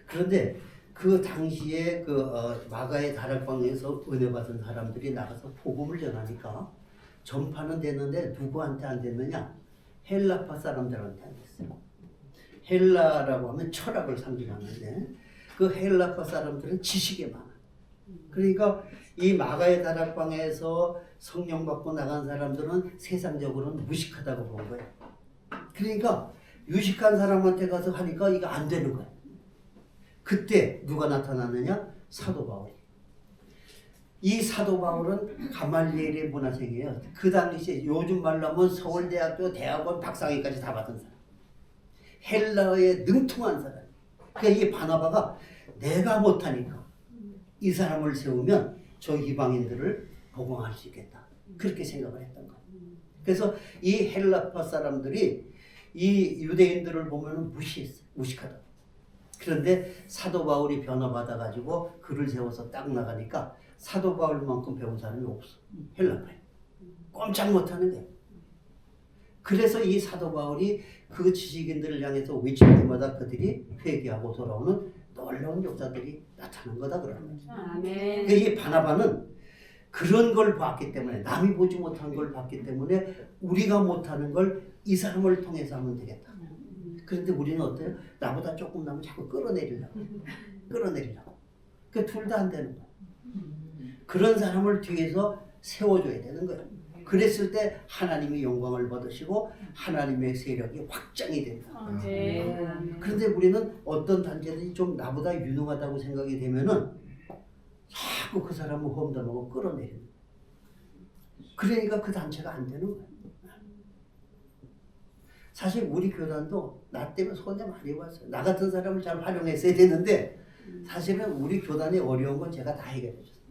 그런데 그 당시에 마가의 다락방에서 은혜 받은 사람들이 나가서 복음을 전하니까 전파는 됐는데 누구한테 안 됐느냐? 헬라파 사람들한테 안 됐어요. 헬라라고 하면 철학을 상징하는데 그 헬라파 사람들은 지식에 많아. 그러니까 이 마가의 다락방에서 성령 받고 나간 사람들은 세상적으로는 무식하다고 본 거예요. 그러니까 유식한 사람한테 가서 하니까 이거 안 되는 거예요. 그때 누가 나타났느냐? 사도 바울이. 이 사도 바울은 가말리엘의 문화생이에요. 그 당시에 요즘 말로 하면 서울대학교 대학원 박사학위까지 다 받은 사람. 헬라어에 능통한 사람. 그러니까 이 바나바가 내가 못하니까 이 사람을 세우면 저 이방인들을 복음할 수 있겠다. 그렇게 생각을 했던 거예요. 그래서 이 헬라파 사람들이 이 유대인들을 보면 무시했어요. 무식하다. 그런데 사도 바울이 변화받아가지고 그를 세워서 딱 나가니까 사도 바울만큼 배운 사람이 없어. 헬라파에. 꼼짝 못하는 거예요. 그래서 이 사도 바울이 그 지식인들을 향해서 외칠 때마다 그들이 회개하고 돌아오는 놀라운 역사들이 나타난 거다 그러는 거죠. 아멘. 그러니까 이 바나바는 그런 걸 봤기 때문에 남이 보지 못한 걸 봤기 때문에 우리가 못하는 걸 이 사람을 통해서 하면 되겠다. 그런데 우리는 어때요? 나보다 조금 나면 자꾸 끌어내리려고. 그 둘 다 안 되는 거야. 그런 사람을 뒤에서 세워줘야 되는 거예요. 그랬을 때 하나님이 영광을 받으시고 하나님의 세력이 확장이 된다. 아멘. 그런데 우리는 어떤 단체들이 좀 나보다 유능하다고 생각이 되면은 자꾸 그 사람을 험담하고 끌어내리는 거예요. 그러니까 그 단체가 안 되는 거예요. 사실 우리 교단도 나 때문에 손해 많이 봤어요. 나 같은 사람을 잘 활용했어야 되는데 사실은 우리 교단이 어려운 건 제가 다 해결해 줬어요.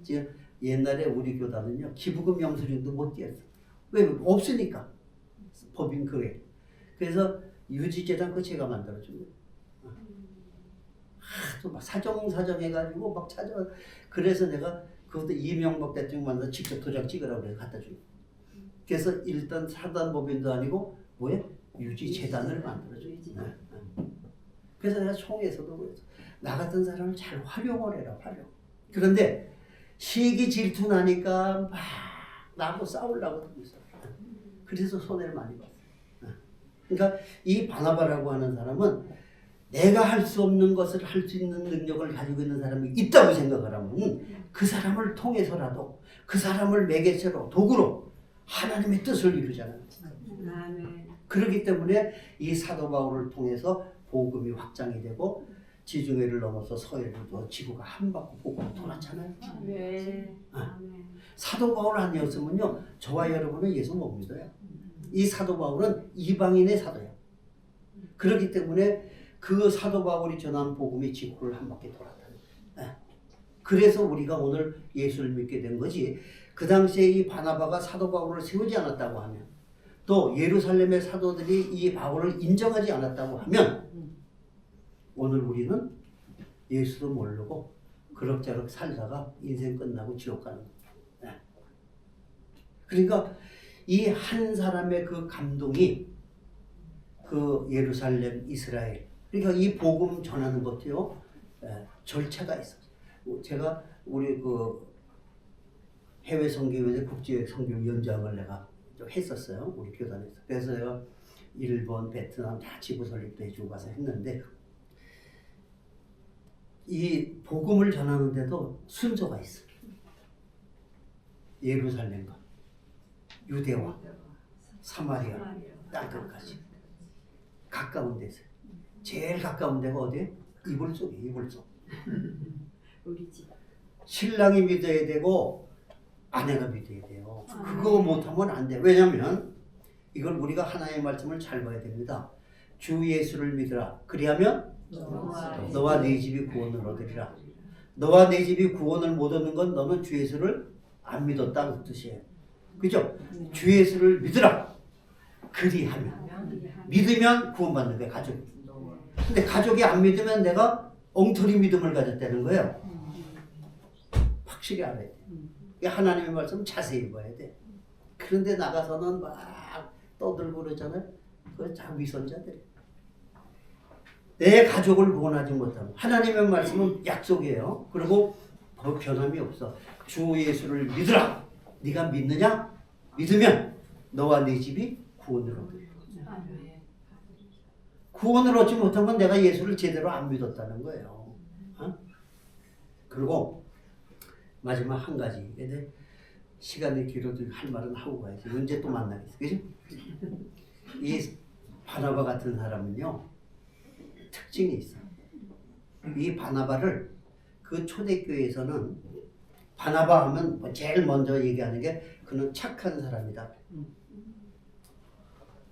지금 옛날에 우리 교단은요 기부금 영수증도 못 띄었어요. 왜? 없으니까 법인 그게. 그래서 유지재단 그거 제가 만들어준 거예요. 하도 막 사정 해가지고 막 찾아. 그래서 내가 그것도 이명박 대통령 만나서 직접 도장 찍으라고 그래 갖다 준 거예요. 그래서 일단 사단법인도 아니고 뭐야? 유지재단을 만들어줘. 그래서 내가 총회에서도 그랬어. 나 같은 사람을 잘 활용을 해라, 활용. 그런데 시기 질투 나니까 막 나하고 싸우려고 하고 있어. 그래서 손해를 많이 봤어. 그러니까 이 바나바라고 하는 사람은 내가 할 수 없는 것을 할 수 있는 능력을 가지고 있는 사람이 있다고 생각을 하면 그 사람을 통해서라도 그 사람을 매개체로 도구로 하나님의 뜻을 이루잖아요. 아멘. 그렇기 때문에 이 사도 바울을 통해서 복음이 확장이 되고 지중해를 넘어서 서해로도 지구가 한 바퀴 복음이 돌았잖아요. 아멘. 아멘. 사도 바울 아니었으면요 저와 여러분은 예수 못 믿어요. 이 사도 바울은 이방인의 사도예요. 그렇기 때문에 그 사도 바울이 전한 복음이 지구를 한 바퀴 돌았다는 거예요. 그래서 우리가 오늘 예수를 믿게 된 거지. 그 당시에 이 바나바가 사도 바울을 세우지 않았다고 하면 또 예루살렘의 사도들이 이 바울을 인정하지 않았다고 하면 오늘 우리는 예수도 모르고 그럭저럭 살다가 인생 끝나고 지옥 가는 거예요. 그러니까 이 한 사람의 그 감동이 그 예루살렘, 이스라엘 그러니까 이 복음 전하는 것도요 절차가 있어요. 제가 우리 그 해외 선교회 국제 선교위원장을 내가 좀 했었어요. 우리 교단에서. 그래서 내가 일본, 베트남 다 지부 설립도 해주고 가서 했는데 이 복음을 전하는데도 순서가 있어요. 예루살렘과 유대와 사마리아 땅끝까지 가까운 데서 제일 가까운 데가 어디예요? 이불 속에 이불 속. 우리 집. 신랑이 믿어야 되고 아내가 믿어야 돼요. 그거 못하면 안 돼. 왜냐면 이걸 우리가 하나님의 말씀을 잘 봐야 됩니다. 주 예수를 믿으라. 그리하면 너와 네 집이 구원을 얻으리라. 너와 내 집이 구원을 못 얻는 건 너는 주 예수를 안 믿었다 그 뜻이에요. 그죠? 주 예수를 믿으라. 그리하면. 믿으면 구원받는 거예요. 가족이. 근데 가족이 안 믿으면 내가 엉터리 믿음을 가졌다는 거예요. 확실히 알아야 돼. 하나님의 말씀 자세히 봐야 돼. 그런데 나가서는 막 떠들고 그러잖아요. 그거 다 위선자들. 내 가족을 구원하지 못하면 하나님의 말씀은 약속이에요. 그리고 변함이 없어. 주 예수를 믿으라. 네가 믿느냐? 믿으면 너와 네 집이 구원을 얻으리라. 구원을 얻지 못한 건 내가 예수를 제대로 안 믿었다는 거예요. 어? 그리고 마지막 한 가지. 시간이 길어도 할 말은 하고 가야지. 언제 또 만나겠어. 그죠? 이 바나바 같은 사람은요. 특징이 있어. 이 바나바를 그 초대교회에서는 바나바 하면 뭐 제일 먼저 얘기하는 게 그는 착한 사람이다.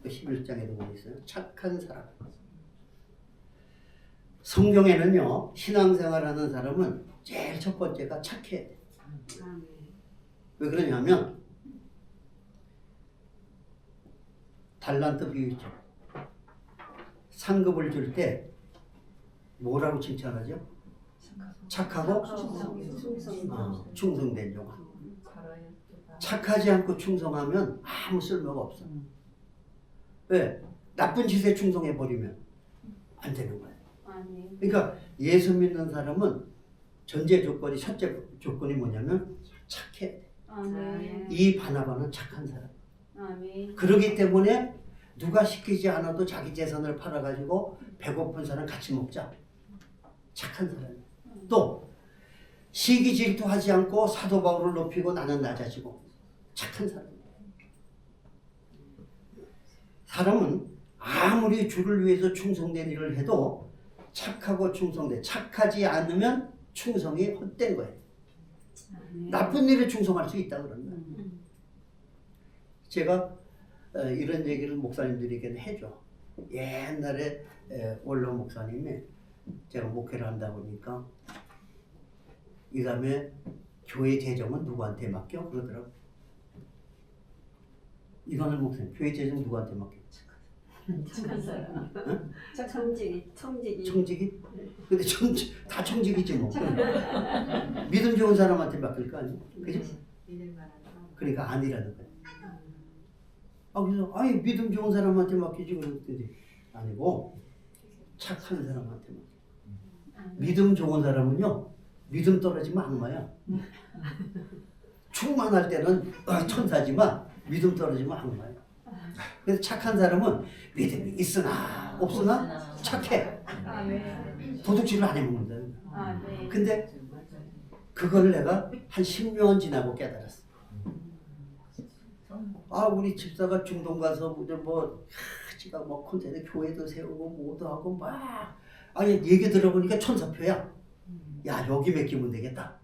그 11장에도 보고 있어요. 착한 사람. 성경에는요. 신앙생활하는 사람은 제일 첫 번째가 착해야 돼. 왜 그러냐면 달란트 비유 있죠. 상급을 줄 때 뭐라고 칭찬하죠? 착하고 충성된 종아. 착하지 않고 충성하면 아무 쓸모가 없어. 왜? 나쁜 짓에 충성해 버리면 안 되는 거예요. 그러니까 예수 믿는 사람은 전제 조건이 첫째 조건이 뭐냐면 착해. 이 바나바는 착한 사람. 그러기 때문에 누가 시키지 않아도 자기 재산을 팔아가지고 배고픈 사람 같이 먹자. 착한 사람. 또 시기 질투하지 않고 사도 바울을 높이고 나는 낮아지고 착한 사람. 사람은 아무리 주를 위해서 충성된 일을 해도 착하고 충성돼. 착하지 않으면 충성이 헛된 거예요. 나쁜 일에 충성할 수 있다 그런 거예요. 제가 이런 얘기를 목사님들에게는 해줘. 옛날에 원로 목사님이 제가 목회를 한다 보니까 이 다음에 교회 재정은 누구한테 맡겨? 그러더라고. 이거는 목사님 교회 재정 누구한테 맡겨? 착한 사람. 응? 청직이. 청직이? 근데 다 청직이지 뭐. 믿음 좋은 사람한테 맡길 거 아니야? 그죠? 그러니까 아니라는 거야. 그래서 아니 믿음 좋은 사람한테 맡기지 그랬더니 아니고 착한 사람한테 맡겨. 믿음 좋은 사람은요 믿음 떨어지면 악마야. 충만할 때는 천사지만 믿음 떨어지면 악마야. 그래서 착한 사람은 믿음이 있으나 없으나 착해. 도둑질을 안 해먹는다. 근데 그걸 내가 한 10년 지나고 깨달았어. 우리 집사가 중동 가서 지가 콘텐츠 교회도 세우고 뭐도 하고 막 얘기 들어보니까 천사표야. 야 여기 맡기면 되겠다.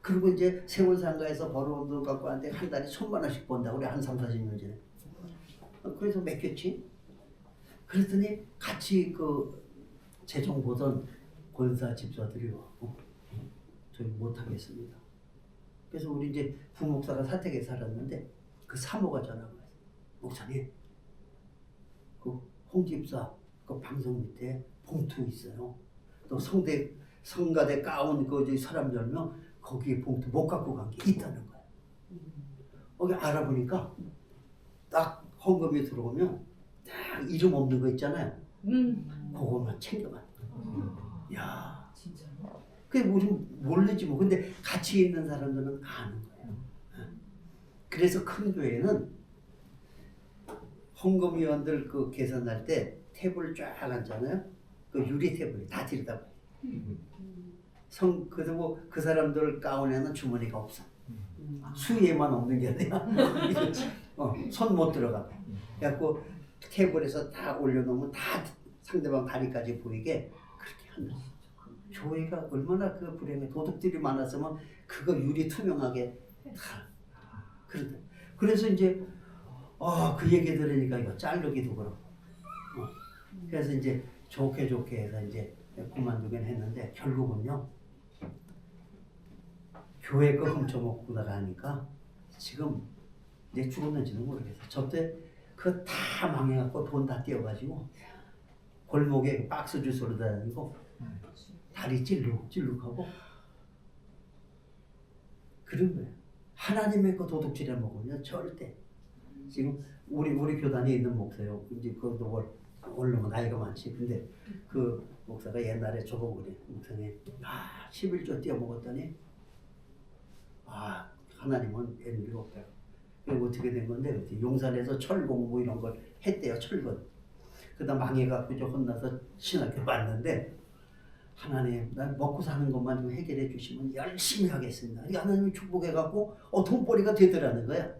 그리고 이제 세월상가에서 벌어온 돈 갖고 왔는데 한 달에 1,000만 원씩 번다. 우리 한 3, 40년 전에. 그래서 맡겼지. 그랬더니 같이 그 재정 보던 권사 집사들이 와고 저희 못하겠습니다. 그래서 우리 이제 부목사가 사택에 살았는데 그 사모가 전화가 왔어요. 목사님, 그 홍 집사 그 방송 밑에 봉투 있어요. 또 성가대 가운 그 사람 열면 거기에 봉투 못 갖고 간 게 있다는 거야. 거기 알아보니까 딱 헌금이 들어오면 딱 이름 없는 거 있잖아요. 그거만 챙겨가. 야, 진짜요? 그게 우리 모르지 뭐. 근데 같이 있는 사람들은 아는 거예요. 그래서 큰 교회는 헌금위원들 그 계산할 때 탭을 쫙 앉잖아요. 그 유리 탭을 다 들여다봐요. 그리고 그 사람들 가운에는 주머니가 없어. 수위에만 없는 게 아니라 손 못 들어가. 그래갖고 테이블에서 다 올려놓으면 다 상대방 다리까지 보이게 그렇게 교회가 얼마나 그 불행해 도둑들이 많았으면 그거 유리 투명하게 다 그런데 그래서 이제 그 얘기 들으니까 이거 자르기도 그렇고 그래서 이제 좋게 해서 이제 그만두긴 했는데 결국은요 교회 거 훔쳐먹고 나가니까 지금 이제 죽었는지는 모르겠어. 저때 그거 다 망해갖고 돈 다 떼어가지고 골목에 박스 주스로 다니고 다리 찔룩찔룩하고 그런 거예요. 하나님의 그 도둑질해 먹으면 절대 지금 우리 교단에 있는 목사요. 이제 그것도 원래는 나이가 많지. 근데 그 목사가 옛날에 저보고 그래. 목사님 11조 떼어 먹었더니 하나님은 애들이 없다. 그리고 어떻게 된 건데 용산에서 철공 뭐 이런 걸 했대요. 철건. 그다음 망해갖고 저 혼나서 신학교 갔는데 하나님 난 먹고 사는 것만 좀 해결해 주시면 열심히 하겠습니다. 하나님이 축복해갖고 돈벌이가 되더라는 거야.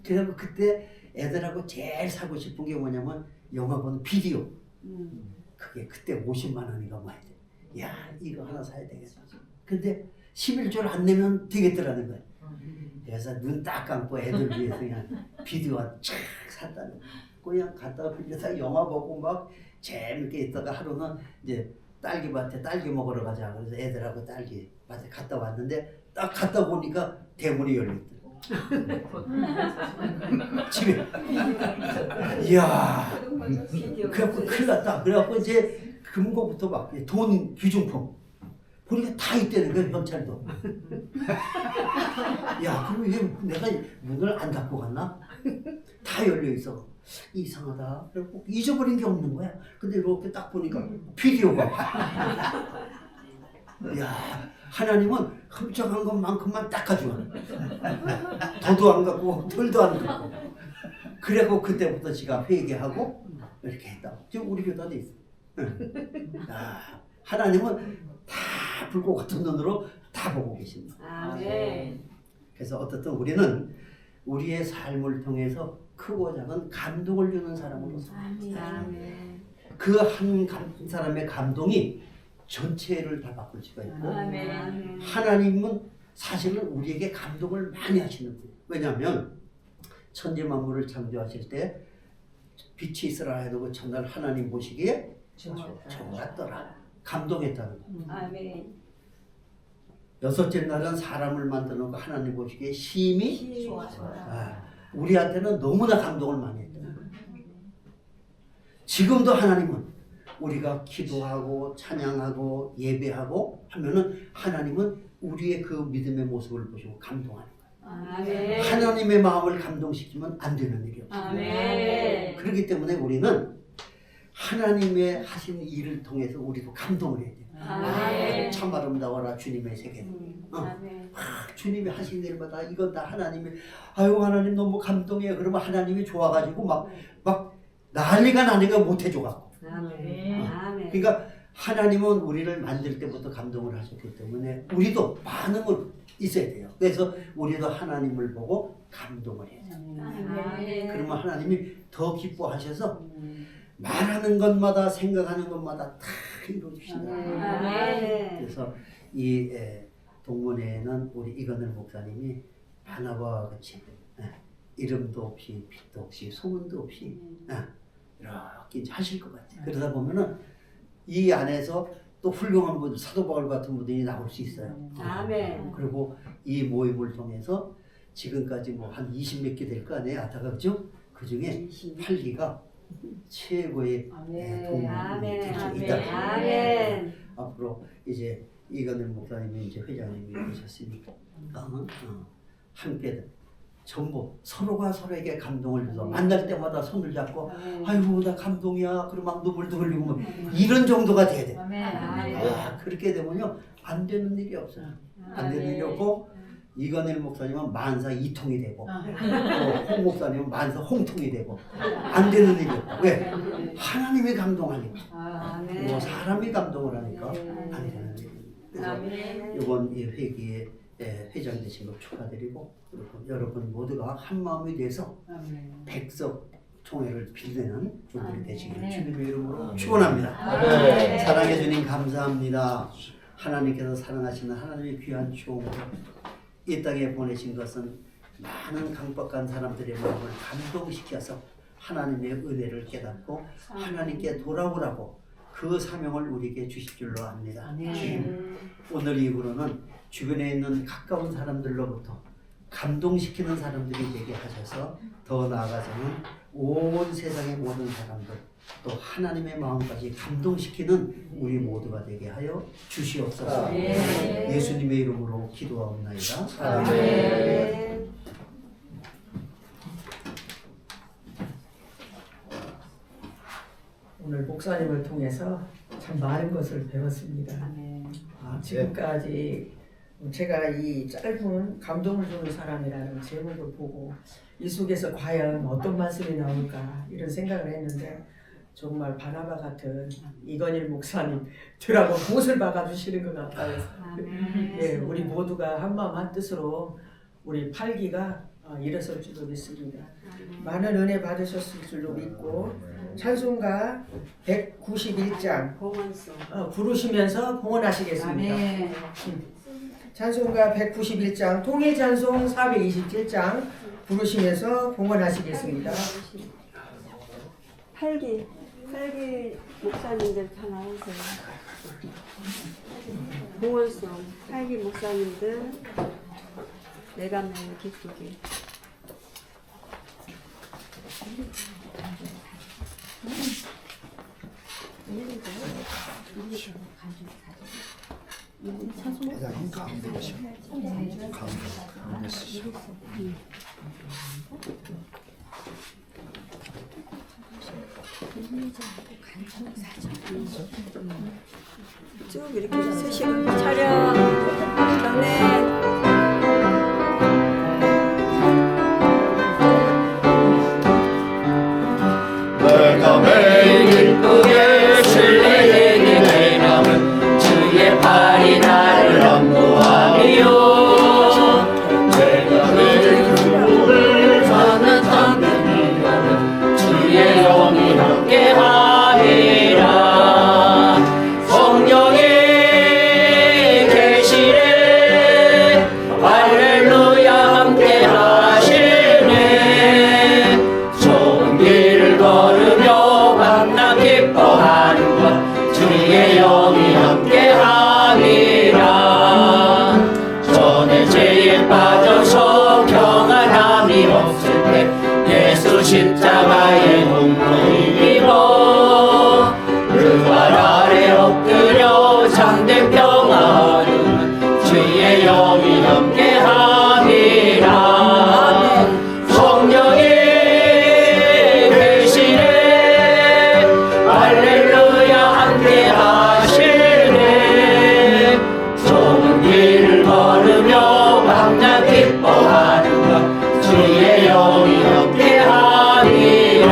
그래서 그때 애들하고 제일 사고 싶은 게 뭐냐면 영화 보는 비디오. 그게 그때 50만 원인가 뭐 했대. 야 이거 하나 사야 되겠어. 근데 11조를 안 내면 되겠더라는 거야. 그래서 눈 딱 감고 애들 위해서 그냥 비디오 쫙 샀다는 거야. 그냥 갖다가 빌려서 영화 보고 막 재밌게 있다가 하루는 이제 딸기밭에 딸기 먹으러 가자. 그래서 애들하고 딸기밭에 갔다 왔는데 딱 갔다 보니까 대문이 열려있더라고. 집에. 이야. 그래갖고 큰일 났다. 그래갖고 이제 금고부터 막 돈 귀중품. 보니까 다 있다는 거야, 현찰도. 야, 그럼 이게 내가 문을 안 닫고 갔나? 다 열려있어. 이상하다. 그래갖고 잊어버린 게 없는 거야. 근데 이렇게 딱 보니까 비디오가. 야, 하나님은 흠쩍한 것만큼만 딱 가져와. 더도 안 갖고 덜도 안 갖고. 그래고 그때부터 지가 회개하고 이렇게 했다. 지금 우리 교단에 있어. 하나님은 다 불꽃 같은 눈으로 다 보고 계십니다. 아멘. 그래서 어떻든 우리는 우리의 삶을 통해서 크고 작은 감동을 주는 사람으로서 아멘. 그 한 사람의 감동이 전체를 다 바꿀 수가 있고 아멘. 하나님은 사실은 우리에게 감동을 많이 하시는 분이에요. 왜냐하면 천지 만물을 창조하실 때 빛이 있으라 해도 그 첫날 하나님 보시기에 좋았더라. 감동했다는 거예요. 아멘. 여섯째 날은 사람을 만드는 거 하나님 보시기에 심히 좋아. 우리한테는 너무나 감동을 많이 했다는 거예요. 지금도 하나님은 우리가 기도하고 찬양하고 예배하고 하면은 하나님은 우리의 그 믿음의 모습을 보시고 감동하는 거예요. 아멘. 하나님의 마음을 감동시키면 안 되는 일이 없어요. 아멘. 그렇기 때문에 우리는 하나님의 하신 일을 통해서 우리도 감동을 해야 돼요. 아멘. 참 아름다워라 주님의 세계. 아멘. 주님이 하신 일마다 이건 다 하나님이 아유 하나님 너무 감동해요. 그러면 하나님이 좋아가지고 막 난리가 나니까 못해줘갖고. 아멘. 아멘. 그러니까 하나님은 우리를 만들 때부터 감동을 하셨기 때문에 우리도 반응을 있어야 돼요. 그래서 우리도 하나님을 보고 감동을 해야 돼요. 아멘. 그러면 하나님이 더 기뻐하셔서 말하는 것마다 생각하는 것마다 다 이루어주신다. 아멘. 그래서 이 동문회에는 우리 이건을 목사님이 바나바와 같이 이름도 없이 빛도 없이 소문도 없이 이렇게 이제 하실 것 같아요. 그러다 보면은 이 안에서 또 훌륭한 분들 사도 바울 같은 분들이 나올 수 있어요. 아멘. 그리고 이 모임을 통해서 지금까지 뭐 한 20몇 개 될 거 아니에요. 아타깝죠? 그 중에 8기가 최고의 동문이 아멘. 될 수 아멘. 있다. 아멘. 앞으로 이제 이건일 목사님이 이제 회장님이 되셨으니까 함께 전부 서로가 서로에게 감동을 줘서 만날 때마다 손을 잡고 아이고 나 감동이야 그러면 눈물도 흘리고 뭐 이런 정도가 돼야 돼. 그렇게 되면요 안 되는 일이 없어요. 안 되는 일이 없고 이건일 목사님은 만사 이통이 되고 또 홍 목사님은 만사 홍통이 되고 안 되는 일이 없고 왜? 하나님이 감동하니까 그리고 사람이 감동을 하니까 안 되는 일입니다. 그래서 이번 이 회기에 회장 되신 걸 축하드리고 그리고 여러분 모두가 한 마음이 돼서 백석 통일을 빌드는 분들이 되시기를 아멘. 주님의 이름으로 축원합니다. 아멘. 사랑해 주님 감사합니다. 하나님께서 사랑하시는 하나님의 귀한 종으로 이 땅에 보내신 것은 많은 강박한 사람들의 마음을 감동시켜서 하나님의 은혜를 깨닫고 하나님께 돌아오라고 그 사명을 우리에게 주실 줄로 압니다. 주님, 오늘 이후로는 주변에 있는 가까운 사람들로부터 감동시키는 사람들이 되게 하셔서 더 나아가서는 온 세상의 모든 사람들 또 하나님의 마음까지 감동시키는 우리 모두가 되게 하여 주시옵소서. 아멘. 예수님의 이름으로 기도하옵나이다. 아멘. 오늘 목사님을 통해서 참 많은 것을 배웠습니다. 아멘. 지금까지 제가 이 짧은 감동을 주는 사람이라는 제목을 보고 이 속에서 과연 어떤 말씀이 나올까 이런 생각을 했는데 정말 바나바 같은 이건일 목사님들하고 못을 박아주시는 것 같아요. 아멘. 예, 우리 모두가 한마음 한뜻으로 우리 8기가 일어설 줄로 믿습니다. 많은 은혜 받으셨을 줄로 믿고 찬송가 191장 봉헌송. 부르시면서 봉헌하시겠습니다. 아멘. 찬송가 191장 통일찬송 427장 부르시면서 봉헌하시겠습니다. 팔기 목사님들 다 나오세요. 봉헌송 팔기 목사님들 내가 매일 기쁘게. 회장님 가운데 계셔. 가운데 쓰시오. 쭉 이렇게 서시고 차렷 경례. 내가 매일 기쁘게 신뢰되게 내남은 주의 팔이 나를 안보하리요. 내가 매일 기쁨을 받는 담대함은 주의 영이 함께하리라. 성령이 계시네 할렐루야 함께하시네. 좋은 길을 걸으며 만나 기뻐하는 것 주의 영이 함께하리라. 전에 죄에 빠져서 평안함이 없을 때 예수 십자가의 눈물이 입어 그 발 아래 엎드려 참된 평화 얻으면 주의 영이 함께하리라. 성령이 계시네 할렐루야 함께하시네. 좋은 길을 걸으며 만나 기뻐하는 것 주의 영이 함께하리라.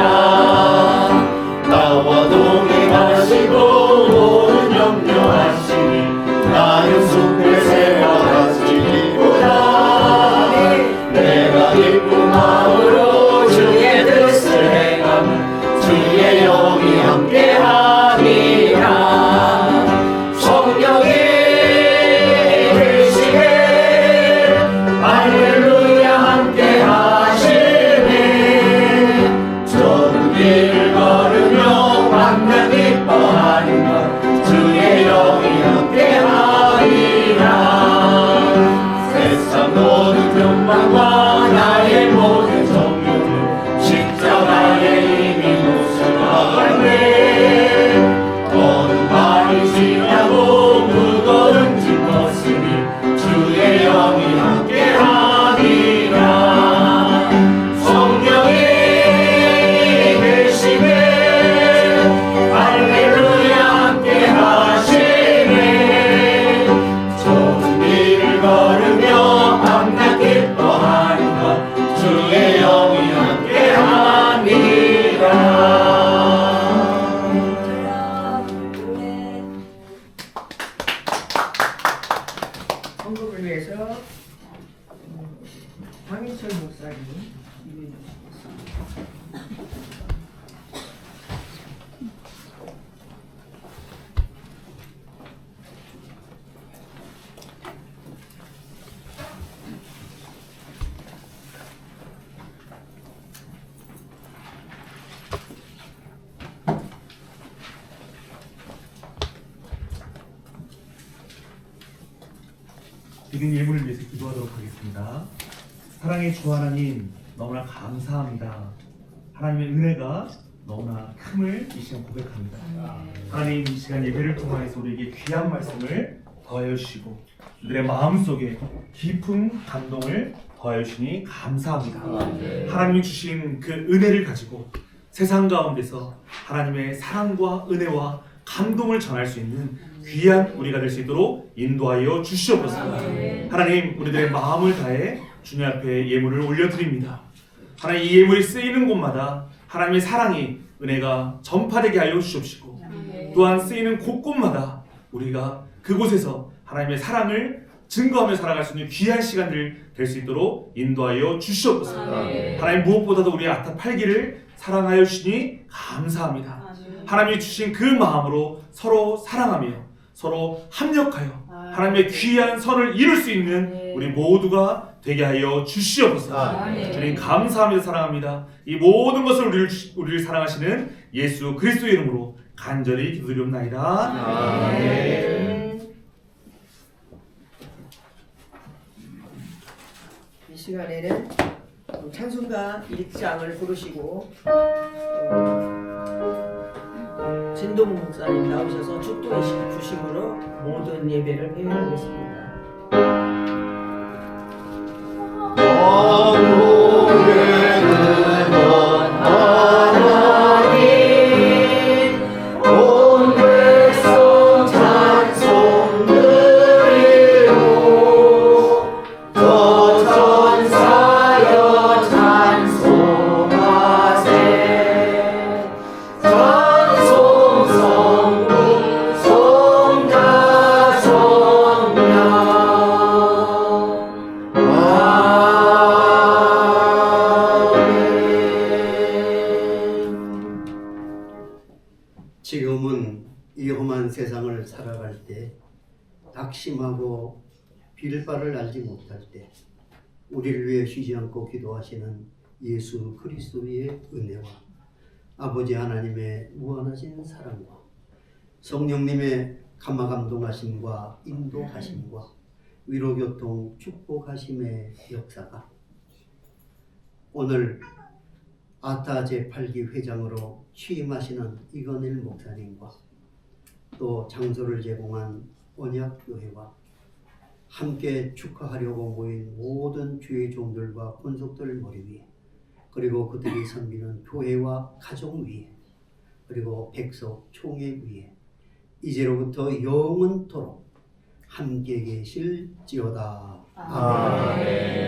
나와 동행하시고 모든 염려하시니 나는 숲의 새와 같이 기쁘다. 내가 기쁜 마음으로 주의 뜻을 행하면 주의 영이 함께하리라. 성령이 계시네 할렐루야 함께하시네. 좋은 길을 걸으며 만나 기뻐하는 것 주의 영이 함께하리라. 세상 모든 욕망과 나의 모든 정욕을 십자가에 이미 묻어갔네. 어느 밤이 지나고 무거운 짐 벗으니 주의 영이 함께하리라. 성령이 계시네 할렐루야 드린 예물을 위해서 기도하도록 하겠습니다. 사랑의 주 하나님, 너무나 감사합니다. 하나님의 은혜가 너무나 큼을 이 시간 고백합니다. 하나님, 이 시간 예배를 통하여서 우리에게 귀한 말씀을 더하여 주시고 우리의 마음속에 깊은 감동을 더하여 주시니 감사합니다. 하나님이 주신 그 은혜를 가지고 세상 가운데서 하나님의 사랑과 은혜와 감동을 전할 수 있는 귀한 우리가 될 수 있도록 인도하여 주시옵소서. 하나님, 우리들의 마음을 다해 주님 앞에 예물을 올려드립니다. 하나님, 이 예물이 쓰이는 곳마다 하나님의 사랑이, 은혜가 전파되게 하여 주시옵시고 또한 쓰이는 곳곳마다 우리가 그곳에서 하나님의 사랑을 증거하며 살아갈 수 있는 귀한 시간들 될 수 있도록 인도하여 주시옵소서. 하나님, 무엇보다도 우리의 아타 팔기를 사랑하여 주시니 감사합니다. 하나님이 주신 그 마음으로 서로 사랑하며 서로 합력하여 하나님의 귀한 선을 이룰 수 있는 우리 모두가 되게 하여 주시옵소서. 주님 감사합니다. 사랑합니다. 이 모든 것을 우리를 사랑하시는 예수 그리스도의 이름으로 간절히 기도드리옵나이다. 이 시간에는 찬송가 1장을 부르시고 진동 목사님 나오셔서 축도해 주심으로 모든 예배를 회개하겠습니다. 온 백성 찬송 드리고 저 천사여 찬송하세. 찬송 성부 성자 성령 지금은 이 험한 세상을 살아갈 때 낙심하고 빌 바를 알지 못할 때 우리를 위해 쉬지 않고 기도하시는 예수 그리스도의 은혜와 아버지 하나님의 무한하신 사랑과 성령님의 감화감동하심과 인도하심과 위로교통 축복하심의 역사가 오늘 아타 제8기 회장으로 취임하시는 이건일 목사님과 또 장소를 제공한 언약교회와 함께 축하하려고 모인 모든 주의 종들과 권속들 머리 위에 그리고 그들이 섬기는 교회와 가정 위에 그리고 백석 총회 위에 이제로부터 영원토록 함께 계실지어다. 아멘.